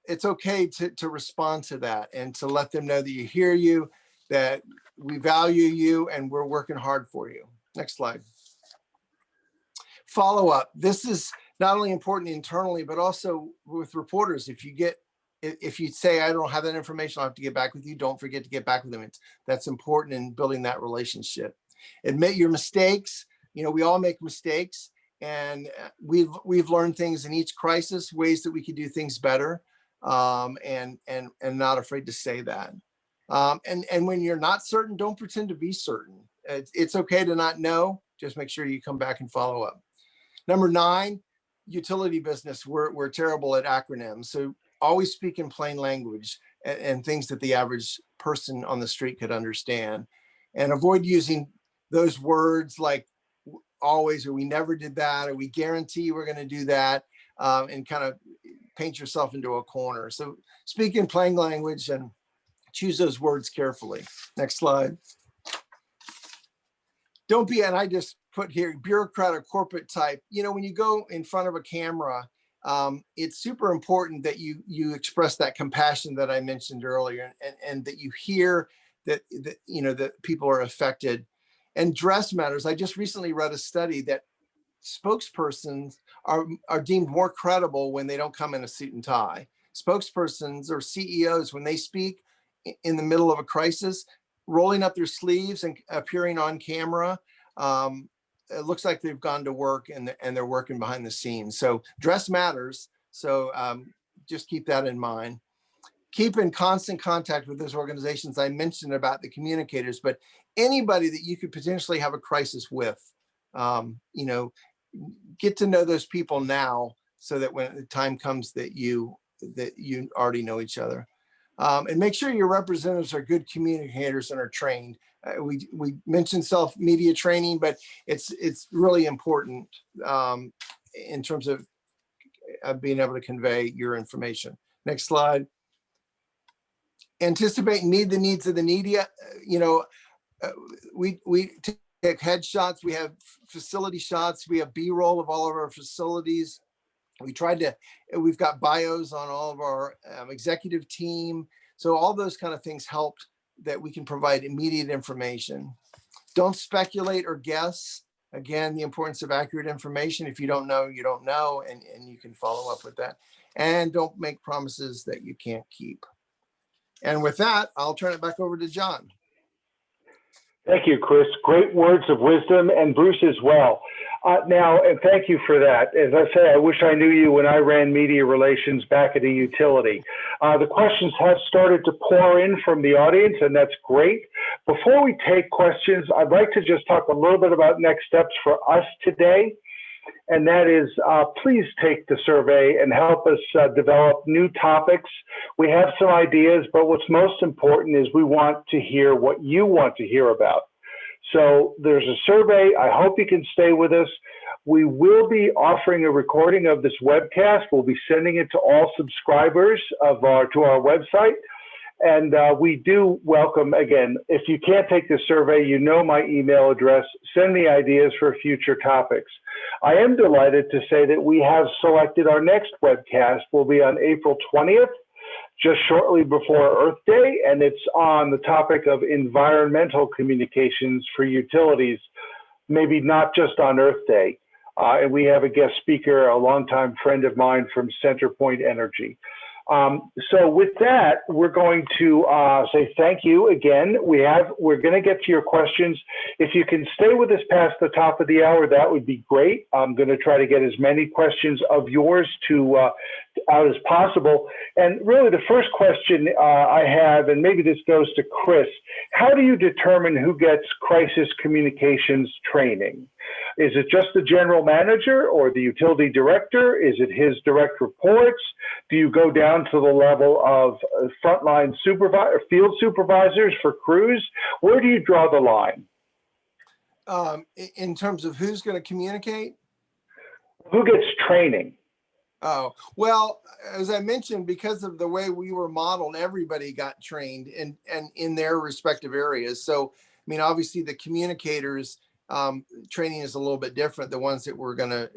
it's okay to respond to that and to let them know that you hear you, that we value you, and we're working hard for you. Next slide. Follow up. This is not only important internally, but also with reporters. If you say, I don't have that information, I'll have to get back with you, don't forget to get back with them. That's important in building that relationship. Admit your mistakes. We all make mistakes, and we've learned things in each crisis, ways that we could do things better, and not afraid to say that. And when you're not certain, don't pretend to be certain. It's okay to not know. Just make sure you come back and follow up. Number 9, utility business. We're terrible at acronyms. So always speak in plain language and things that the average person on the street could understand. And avoid using those words like always, or we never did that, or we guarantee we're going to do that, and kind of paint yourself into a corner. So speak in plain language and choose those words carefully. Next slide. Don't be, and I just put here, bureaucrat or corporate type. When you go in front of a camera, it's super important that you express that compassion that I mentioned earlier, and that you hear that people are affected. And dress matters. I just recently read a study that spokespersons are deemed more credible when they don't come in a suit and tie. Spokespersons or CEOs, when they speak in the middle of a crisis, rolling up their sleeves and appearing on camera, it looks like they've gone to work and they're working behind the scenes. So dress matters. So just keep that in mind. Keep in constant contact with those organizations. I mentioned about the communicators, but anybody that you could potentially have a crisis with, get to know those people now, so that when the time comes that you already know each other. And make sure your representatives are good communicators and are trained. We mentioned self-media training, but it's really important in terms of being able to convey your information. Next slide. Anticipate and meet the needs of the needy. We take headshots, we have facility shots, we have B-roll of all of our facilities. We've got bios on all of our executive team. So all those kind of things helped that we can provide immediate information. Don't speculate or guess. Again, the importance of accurate information. If you don't know, you don't know, and you can follow up with that. And don't make promises that you can't keep. And with that, I'll turn it back over to John. Thank you, Chris. Great words of wisdom, and Bruce as well. Now, and thank you for that. As I say, I wish I knew you when I ran media relations back at a utility. The questions have started to pour in from the audience, and that's great. Before we take questions, I'd like to just talk a little bit about next steps for us today. And that is, please take the survey and help us develop new topics. We have some ideas, but what's most important is we want to hear what you want to hear about. So there's a survey. I hope you can stay with us. We will be offering a recording of this webcast. We'll be sending it to all subscribers to our website. And we do welcome, again, if you can't take the survey, you know my email address. Send me ideas for future topics. I am delighted to say that we have selected our next webcast will be on April 20th, just shortly before Earth Day, and it's on the topic of environmental communications for utilities, maybe not just on Earth Day. And we have a guest speaker, a longtime friend of mine from CenterPoint Energy. So with that, we're going to say thank you again. We're going to get to your questions. If you can stay with us past the top of the hour, that would be great. I'm going to try to get as many questions of yours out as possible. And really the first question I have, and maybe this goes to Chris, how do you determine who gets crisis communications training? Is it just the general manager or the utility director? Is it his direct reports? Do you go down to the level of frontline field supervisors for crews? Where do you draw the line? In terms of who's going to communicate? Who gets training? Oh, well, as I mentioned, because of the way we were modeled, everybody got trained and in their respective areas. So, I mean, obviously the communicators training is a little bit different, the ones that were going to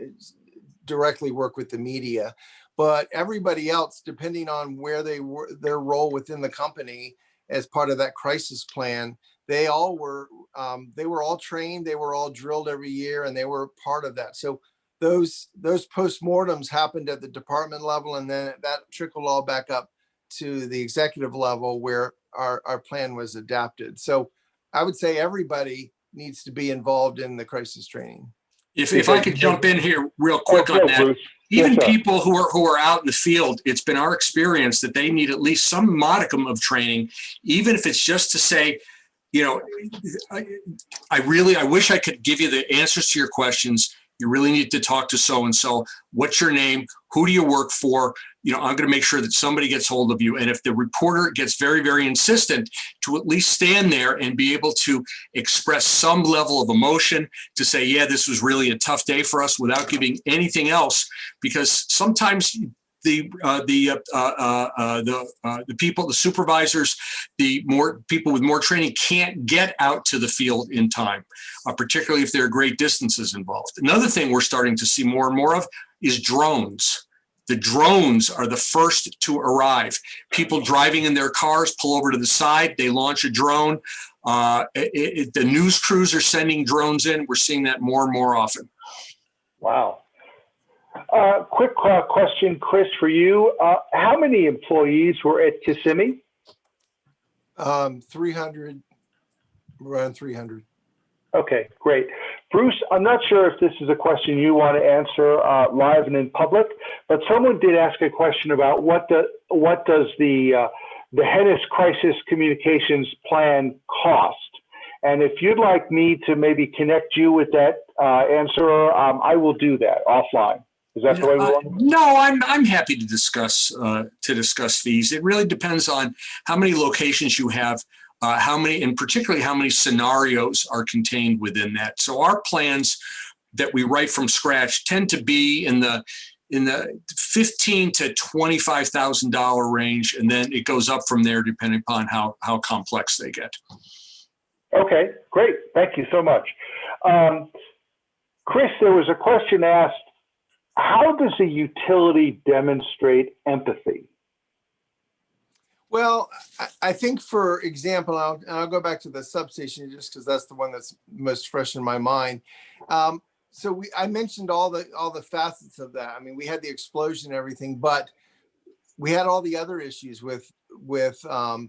directly work with the media. But everybody else, depending on where they were, their role within the company as part of that crisis plan, they were all trained, they were all drilled every year, and they were part of that. So those postmortems happened at the department level, and then that trickled all back up to the executive level where our plan was adapted. So I would say everybody needs to be involved in the crisis training. If I could jump in here real quick on that, even people who are out in the field, it's been our experience that they need at least some modicum of training, even if it's just to say, you know, I wish I could give you the answers to your questions. You really need to talk to so-and-so. What's your name? Who do you work for? You know, I'm going to make sure that somebody gets hold of you. And if the reporter gets very, very insistent, to at least stand there and be able to express some level of emotion to say, yeah, this was really a tough day for us without giving anything else, because sometimes the people, the supervisors, the more people with more training can't get out to the field in time, particularly if there are great distances involved. Another thing we're starting to see more and more of is drones. The drones are the first to arrive. People driving in their cars pull over to the side, they launch a drone. The news crews are sending drones in. We're seeing that more and more often. Wow. Quick question, Chris, for you. How many employees were at Kissimmee? 300, around 300. Okay, great. Bruce, I'm not sure if this is a question you want to answer live and in public, but someone did ask a question about what does the Hennis Crisis Communications Plan cost? And if you'd like me to maybe connect you with that answer, I will do that offline. Is that the way we want to? No, I'm happy to discuss fees. It really depends on how many locations you have, how many, and particularly how many scenarios are contained within that. So our plans that we write from scratch tend to be in the $15,000 to $25,000 range, and then it goes up from there depending upon how complex they get. Okay, great. Thank you so much. Chris, there was a question asked, how does a utility demonstrate empathy? Well, I think, for example, I'll go back to the substation just because that's the one that's most fresh in my mind. So I mentioned all the facets of that. I mean, we had the explosion and everything, but we had all the other issues with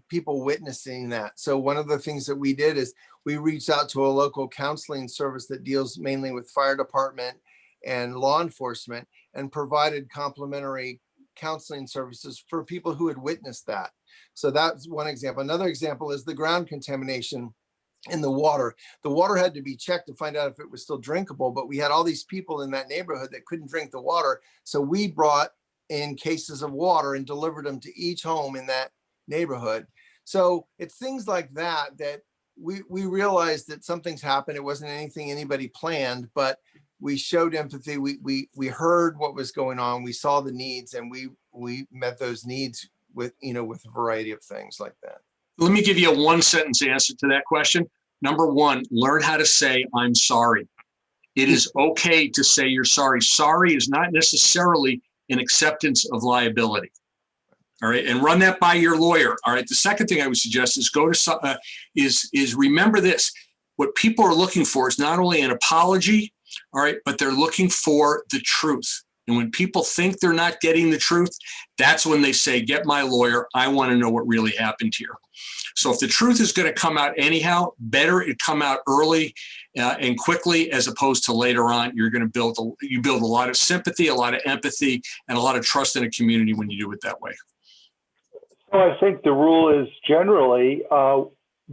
people witnessing that. So one of the things that we did is we reached out to a local counseling service that deals mainly with fire department and law enforcement, and provided complimentary counseling services for people who had witnessed that. So that's one example. Another example is the ground contamination in the water. The water had to be checked to find out if it was still drinkable, but we had all these people in that neighborhood that couldn't drink the water. So we brought in cases of water and delivered them to each home in that neighborhood. So it's things like that we realized that something's happened. It wasn't anything anybody planned, but we showed empathy. We heard what was going on. We saw the needs, and we met those needs with a variety of things like that. Let me give you a 1-sentence answer to that question. Number one, learn how to say, I'm sorry. It is okay to say you're sorry. Sorry is not necessarily an acceptance of liability. All right. And run that by your lawyer. All right. The second thing I would suggest is go to is remember this. What people are looking for is not only an apology, all right, but they're looking for the truth. And when people think they're not getting the truth, that's when they say, get my lawyer. I want to know what really happened here. So if the truth is going to come out anyhow, better it come out early and quickly as opposed to later on. You're going to build a lot of sympathy, a lot of empathy, and a lot of trust in a community when you do it that way. So I think the rule is generally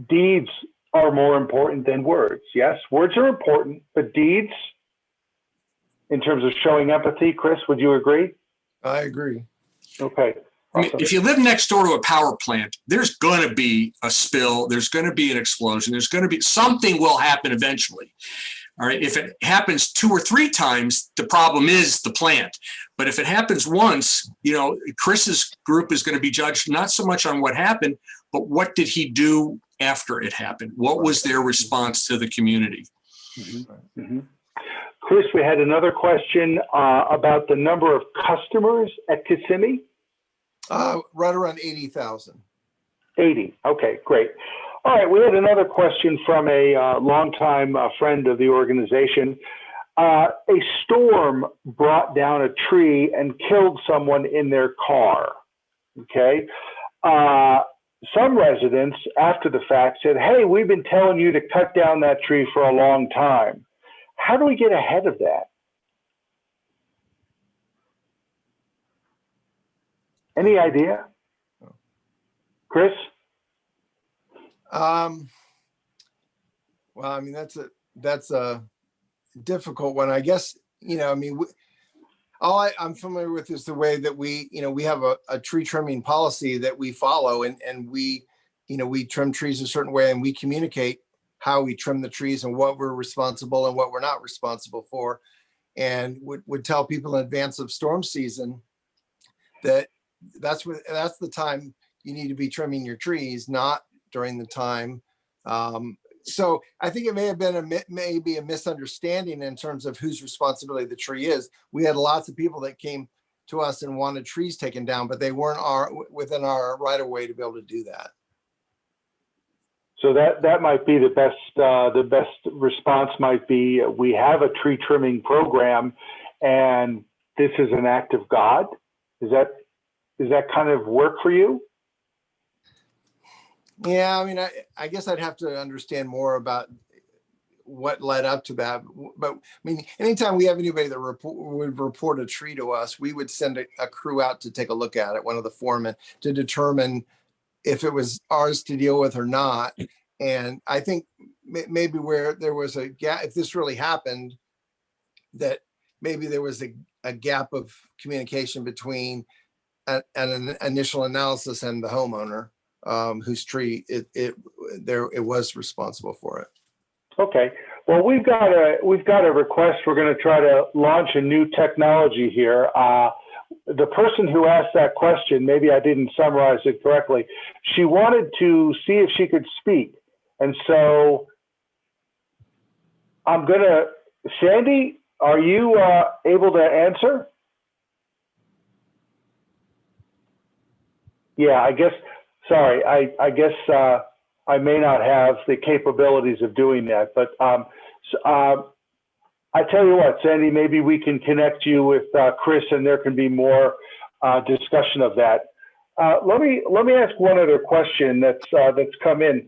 deeds are more important than words. Yes, words are important, but deeds, in terms of showing empathy, Chris, would you agree? I agree. Okay. I mean, if you live next door to a power plant, there's going to be a spill. There's going to be an explosion. There's going to be something will happen eventually. All right. If it happens 2 or 3 times, the problem is the plant. But if it happens once, Chris's group is going to be judged not so much on what happened, but what did he do after it happened? What was their response to the community? Mm-hmm. Mm-hmm. Chris, we had another question about the number of customers at Kissimmee. Right around 80,000. 80. Okay, great. All right, we had another question from a longtime friend of the organization. A storm brought down a tree and killed someone in their car. Okay. Some residents, after the fact, said, hey, we've been telling you to cut down that tree for a long time. How do we get ahead of that? Any idea? Chris? Well, I mean, that's a difficult one. I guess, all I'm familiar with is the way that we have a tree trimming policy that we follow, and we trim trees a certain way, and we communicate how we trim the trees and what we're responsible and what we're not responsible for, and would tell people in advance of storm season that that's the time you need to be trimming your trees, not during the time. So I think it may have been maybe a misunderstanding in terms of whose responsibility the tree is. We had lots of people that came to us and wanted trees taken down, but they weren't within our right of way to be able to do that. So that might be the best response might be, we have a tree trimming program and this is an act of God. Is that kind of work for you? Yeah, I mean, I guess I'd have to understand more about what led up to that. But I mean, anytime we have anybody that would report a tree to us, we would send a crew out to take a look at it, one of the foremen, to determine if it was ours to deal with or not. And I think maybe where there was a gap, if this really happened, that maybe there was a gap of communication between an initial analysis and the homeowner, whose tree it was responsible for it. Okay. Well, we've got a request. We're going to try to launch a new technology here. The person who asked that question, maybe I didn't summarize it correctly. She wanted to see if she could speak. And so I'm going to, Sandy, are you able to answer? Yeah, I guess, sorry, I guess I may not have the capabilities of doing that, but I tell you what, Sandy, maybe we can connect you with Chris and there can be more discussion of that. Let me ask one other question that's come in,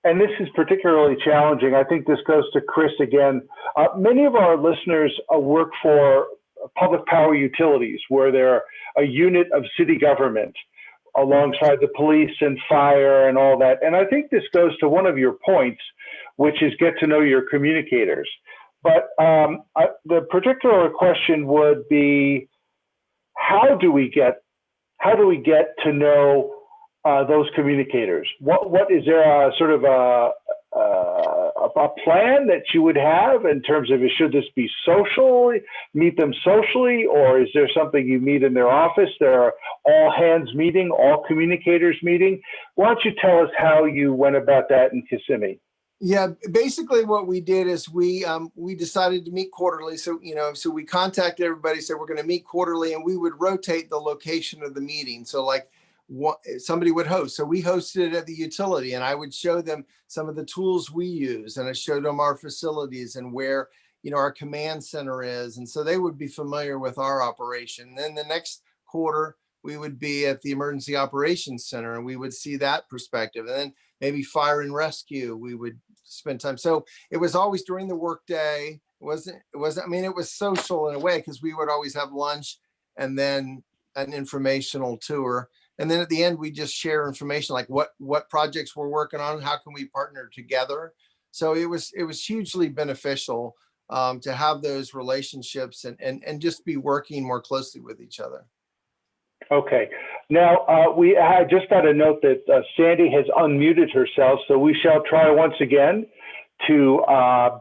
and this is particularly challenging. I think this goes to Chris again. Many of our listeners work for public power utilities, where they're a unit of city government alongside the police and fire and all that. And I think this goes to one of your points, which is get to know your communicators. But the particular question would be, how do we get to know those communicators? What is there a sort of a plan that you would have in terms of should this be social, meet them socially, or is there something you meet in their office? There are all hands meeting, all communicators meeting. Why don't you tell us how you went about that in Kissimmee? Yeah, basically what we did is we decided to meet quarterly. So, so we contacted everybody, said we're going to meet quarterly, and we would rotate the location of the meeting. So like somebody would host. So we hosted it at the utility, and I would show them some of the tools we use, and I showed them our facilities and where, our command center is. And so they would be familiar with our operation. And then the next quarter, we would be at the Emergency Operations Center, and we would see that perspective. And then maybe fire and rescue, we would spend time. So it was always during the workday. It was social in a way, because we would always have lunch and then an informational tour. And then at the end, we just share information, like what projects we're working on, how can we partner together. So it was hugely beneficial to have those relationships and just be working more closely with each other. Okay. Now, I just got a note that Sandy has unmuted herself, so we shall try once again to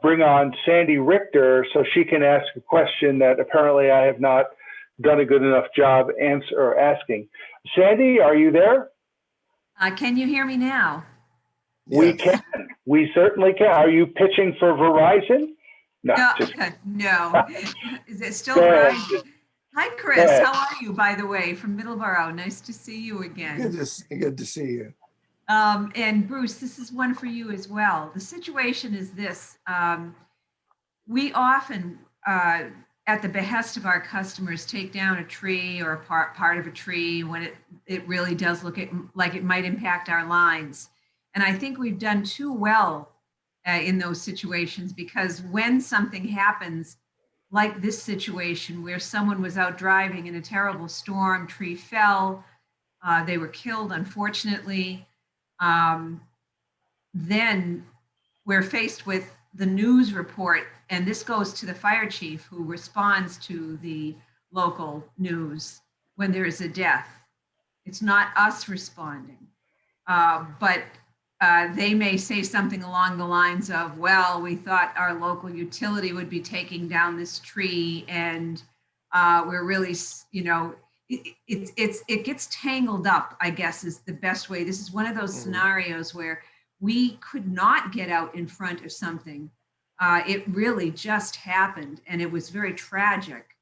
bring on Sandy Richter so she can ask a question that apparently I have not done a good enough job asking. Sandy, are you there? Can you hear me now? We Yes. can. We certainly can. Are you pitching for Verizon? No. No. Is it still Go ahead. Verizon? Hi, Chris. Go ahead. How are you, by the way, from Middleborough? Nice to see you again. Good to see you. And Bruce, this is one for you as well. The situation is this. We often, at the behest of our customers, take down a tree or a part of a tree when it really does look like it might impact our lines. And I think we've done too well in those situations, because when something happens, like this situation where someone was out driving in a terrible storm, tree fell, they were killed, unfortunately. Then we're faced with the news report, and this goes to the fire chief who responds to the local news when there is a death. It's not us responding, but they may say something along the lines of, well, we thought our local utility would be taking down this tree, and we're really, it gets tangled up, I guess is the best way. This is one of those scenarios where we could not get out in front of something. It really just happened, and it was very tragic.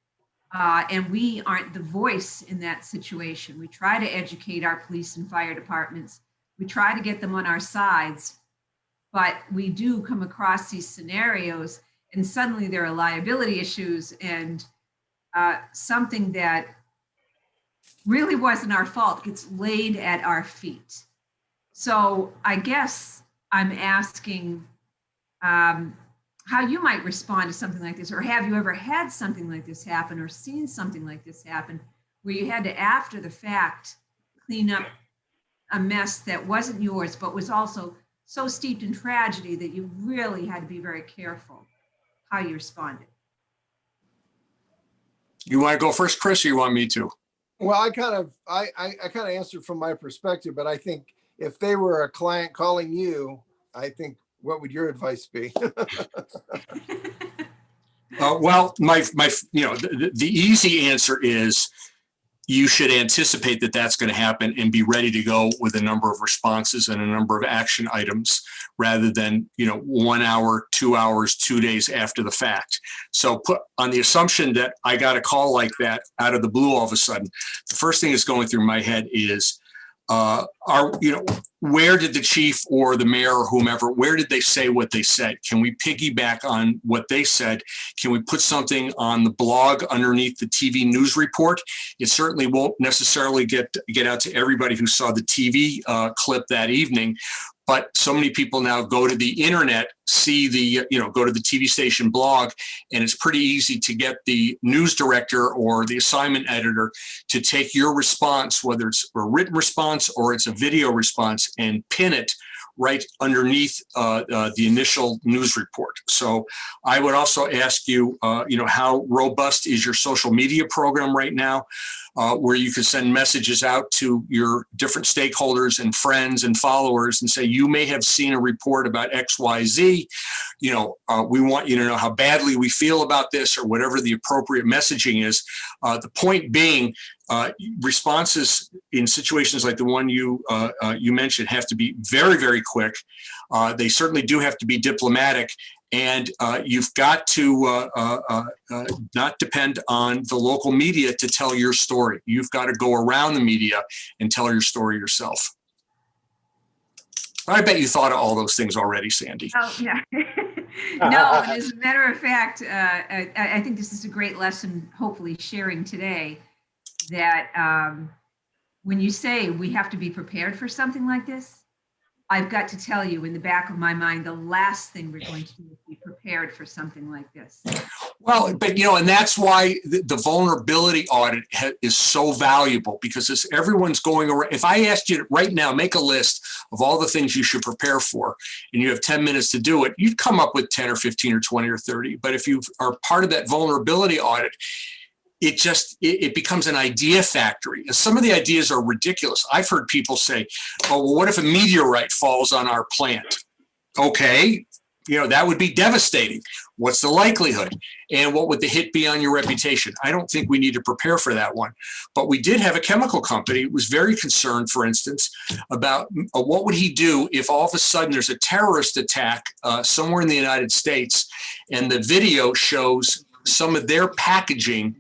And we aren't the voice in that situation. We try to educate our police and fire departments. We try to get them on our sides, but we do come across these scenarios, and suddenly there are liability issues and something that really wasn't our fault gets laid at our feet. So I guess I'm asking how you might respond to something like this, or have you ever had something like this happen or seen something like this happen where you had to, after the fact, clean up a mess that wasn't yours, but was also so steeped in tragedy that you really had to be very careful how you responded? You want to go first, Chris, or you want me to? Well, I kind of answered from my perspective, but I think if they were a client calling you, I think, what would your advice be? Well, the easy answer is you should anticipate that that's going to happen and be ready to go with a number of responses and a number of action items rather than, 1 hour, 2 hours, 2 days after the fact. So put on the assumption that I got a call like that out of the blue all of a sudden, the first thing that's going through my head is, where did the chief or the mayor or whomever, where did they say what they said? Can we piggyback on what they said? Can we put something on the blog underneath the TV news report? It certainly won't necessarily get out to everybody who saw the TV clip that evening. But so many people now go to the internet, see go to the TV station blog, and it's pretty easy to get the news director or the assignment editor to take your response, whether it's a written response or it's a video response, and pin it right underneath the initial news report. So I would also ask you, how robust is your social media program right now, where you can send messages out to your different stakeholders and friends and followers and say, you may have seen a report about XYZ. We want you to know how badly we feel about this, or whatever the appropriate messaging is. The point being, responses in situations like the one you mentioned have to be very, very quick. They certainly do have to be diplomatic, and you've got to not depend on the local media to tell your story. You've got to go around the media and tell your story yourself. I bet you thought of all those things already, Sandy. Oh, yeah. No, and as a matter of fact, I think this is a great lesson, hopefully sharing today, that when you say we have to be prepared for something like this, I've got to tell you, in the back of my mind, the last thing we're going to do is be prepared for something like this. Well, but and that's why the vulnerability audit is so valuable, because as everyone's going around, if I asked you right now, make a list of all the things you should prepare for, and you have 10 minutes to do it, you'd come up with 10 or 15 or 20 or 30. But if you are part of that vulnerability audit, it becomes an idea factory. And some of the ideas are ridiculous. I've heard people say, oh, well, what if a meteorite falls on our plant? Okay, that would be devastating. What's the likelihood? And what would the hit be on your reputation? I don't think we need to prepare for that one. But we did have a chemical company who was very concerned, for instance, about what would he do if all of a sudden there's a terrorist attack somewhere in the United States, and the video shows some of their packaging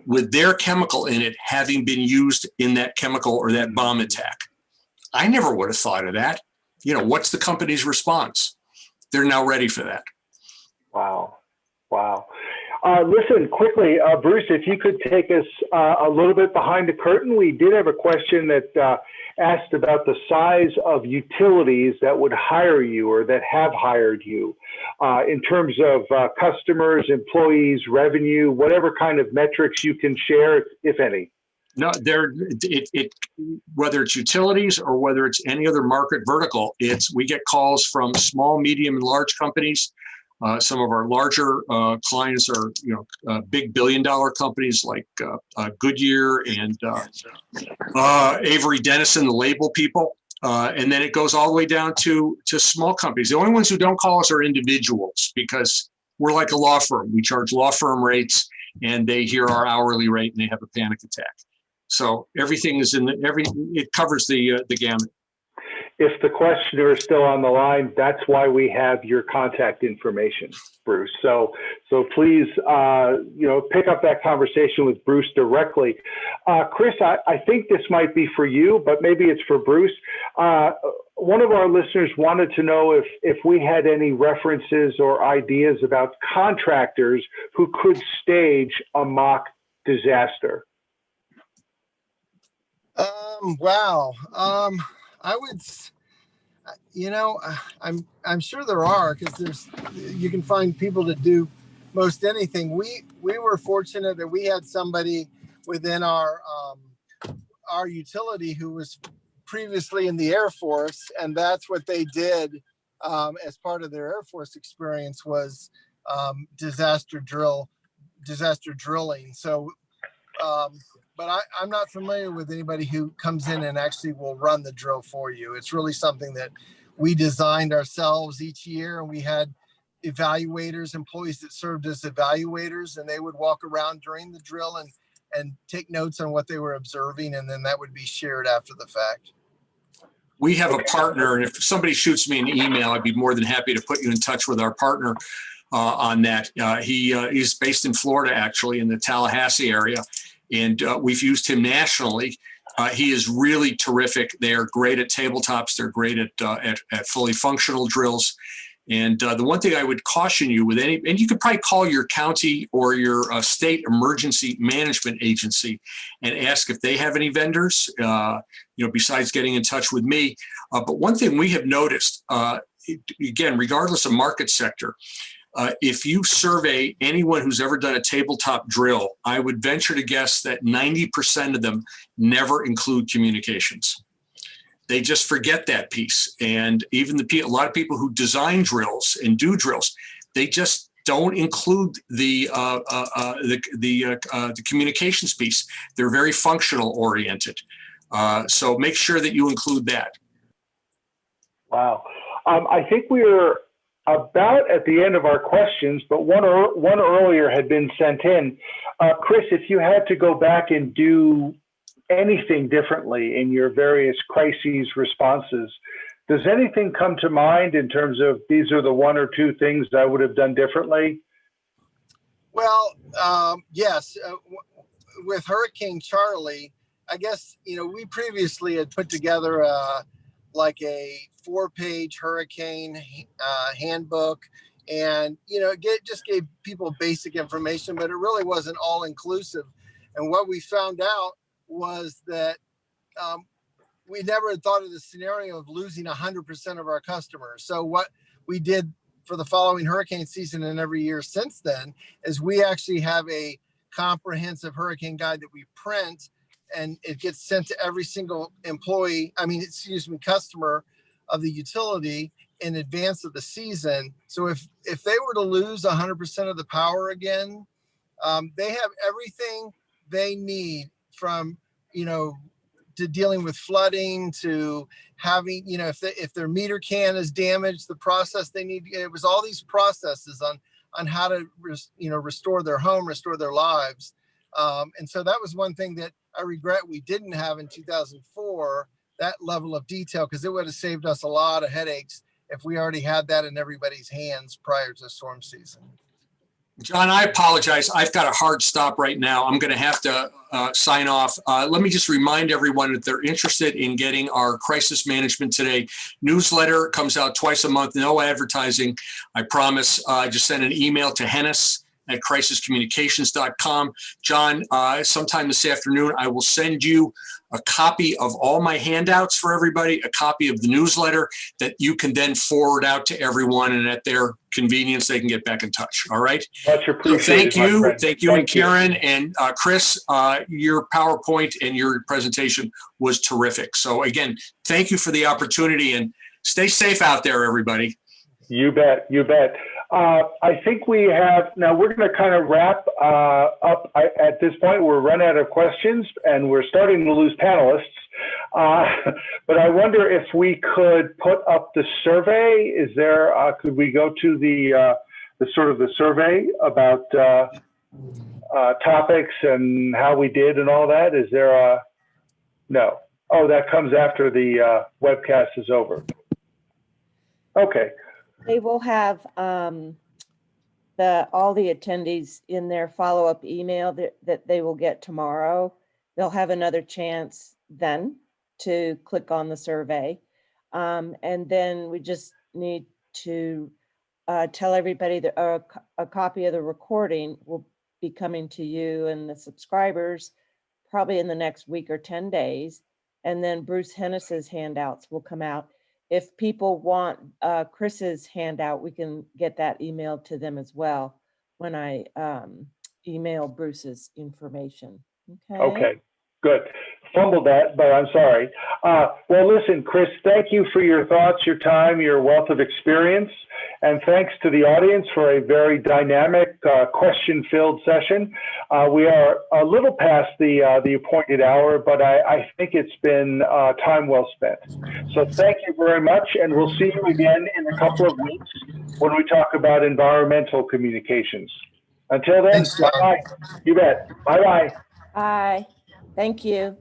with their chemical in it having been used in that chemical or that bomb attack. I never would have thought of that. What's the company's response? They're now ready for that. Wow. Listen, quickly, Bruce, if you could take us a little bit behind the curtain. We did have a question that asked about the size of utilities that would hire you or that have hired you in terms of customers, employees, revenue, whatever kind of metrics you can share, if any. No, whether it's utilities or whether it's any other market vertical, we get calls from small, medium, and large companies. Some of our larger clients are, big billion-dollar companies like Goodyear and Avery Dennison, the label people. And then it goes all the way down to small companies. The only ones who don't call us are individuals, because we're like a law firm. We charge law firm rates, and they hear our hourly rate and they have a panic attack. So everything is it covers the gamut. If the questioner is still on the line, that's why we have your contact information, Bruce. So please, pick up that conversation with Bruce directly. Chris, I think this might be for you, but maybe it's for Bruce. One of our listeners wanted to know if we had any references or ideas about contractors who could stage a mock disaster. Wow. I would, I'm sure there are, because you can find people to do most anything. We were fortunate that we had somebody within our utility who was previously in the Air Force, and that's what they did as part of their Air Force experience was disaster drilling. So, but I'm not familiar with anybody who comes in and actually will run the drill for you. It's really something that we designed ourselves each year, and we had evaluators, employees that served as evaluators, and they would walk around during the drill and take notes on what they were observing, and then that would be shared after the fact. We have a partner, and if somebody shoots me an email, I'd be more than happy to put you in touch with our partner on that. He's based in Florida, actually, in the Tallahassee area. And we've used him nationally. He is really terrific. They are great at tabletops. They're great at fully functional drills. And the one thing I would caution you with and you could probably call your county or your state emergency management agency and ask if they have any vendors, besides getting in touch with me. But one thing we have noticed, again, regardless of market sector, if you survey anyone who's ever done a tabletop drill, I would venture to guess that 90% of them never include communications. they just forget that piece. And even a lot of people who design drills and do drills, they just don't include the communications piece. They're very functional oriented. So make sure that you include that. Wow. I think we're about at the end of our questions, but one earlier had been sent in. Chris, if you had to go back and do anything differently in your various crises responses, does anything come to mind in terms of these are the one or two things I would have done differently? Well, yes. With Hurricane Charlie, I guess, we previously had put together like a 4-page hurricane handbook, and just gave people basic information, but it really wasn't all inclusive. And what we found out was that we never had thought of the scenario of losing 100% of our customers. So what we did for the following hurricane season and every year since then is we actually have a comprehensive hurricane guide that we print, and it gets sent to every single customer of the utility in advance of the season. So if they were to lose 100% of the power again, they have everything they need from, to dealing with flooding, to having, if their meter can is damaged, the process they need. It was all these processes on how to, restore their home, restore their lives. And so that was one thing that I regret we didn't have in 2004, that level of detail, because it would have saved us a lot of headaches if we already had that in everybody's hands prior to storm season. John, I apologize. I've got a hard stop right now. I'm going to have to sign off. Let me just remind everyone that they're interested in getting our Crisis Management Today newsletter. It comes out twice a month, no advertising. I promise. I just sent an email to hennis@crisiscommunications.com. John, sometime this afternoon, I will send you a copy of all my handouts for everybody, a copy of the newsletter that you can then forward out to everyone, and at their convenience, they can get back in touch. All right. Much appreciated. Thank you, and Karen and Chris. Your PowerPoint and your presentation was terrific. So again, thank you for the opportunity, and stay safe out there, everybody. You bet. You bet. I think we have, now we're going to kind of wrap up. At this point, we're run out of questions and we're starting to lose panelists. But I wonder if we could put up the survey. Is there, could we go to the sort of the survey about topics and how we did and all that? Is there a, no. Oh, that comes after the webcast is over. Okay. They will have all the attendees in their follow-up email that they will get tomorrow. They'll have another chance then to click on the survey. And then we just need to tell everybody that a copy of the recording will be coming to you and the subscribers probably in the next week or 10 days. And then Bruce Hennis's handouts will come out. If people want Chris's handout, we can get that emailed to them as well when I email Bruce's information. Okay, good. Fumbled that, but I'm sorry. Well, listen, Chris, thank you for your thoughts, your time, your wealth of experience. And thanks to the audience for a very dynamic, question-filled session. We are a little past the appointed hour, but I think it's been time well spent. So thank you very much, and we'll see you again in a couple of weeks when we talk about environmental communications. Until then, bye-bye. You bet. Bye-bye. Bye. Thank you.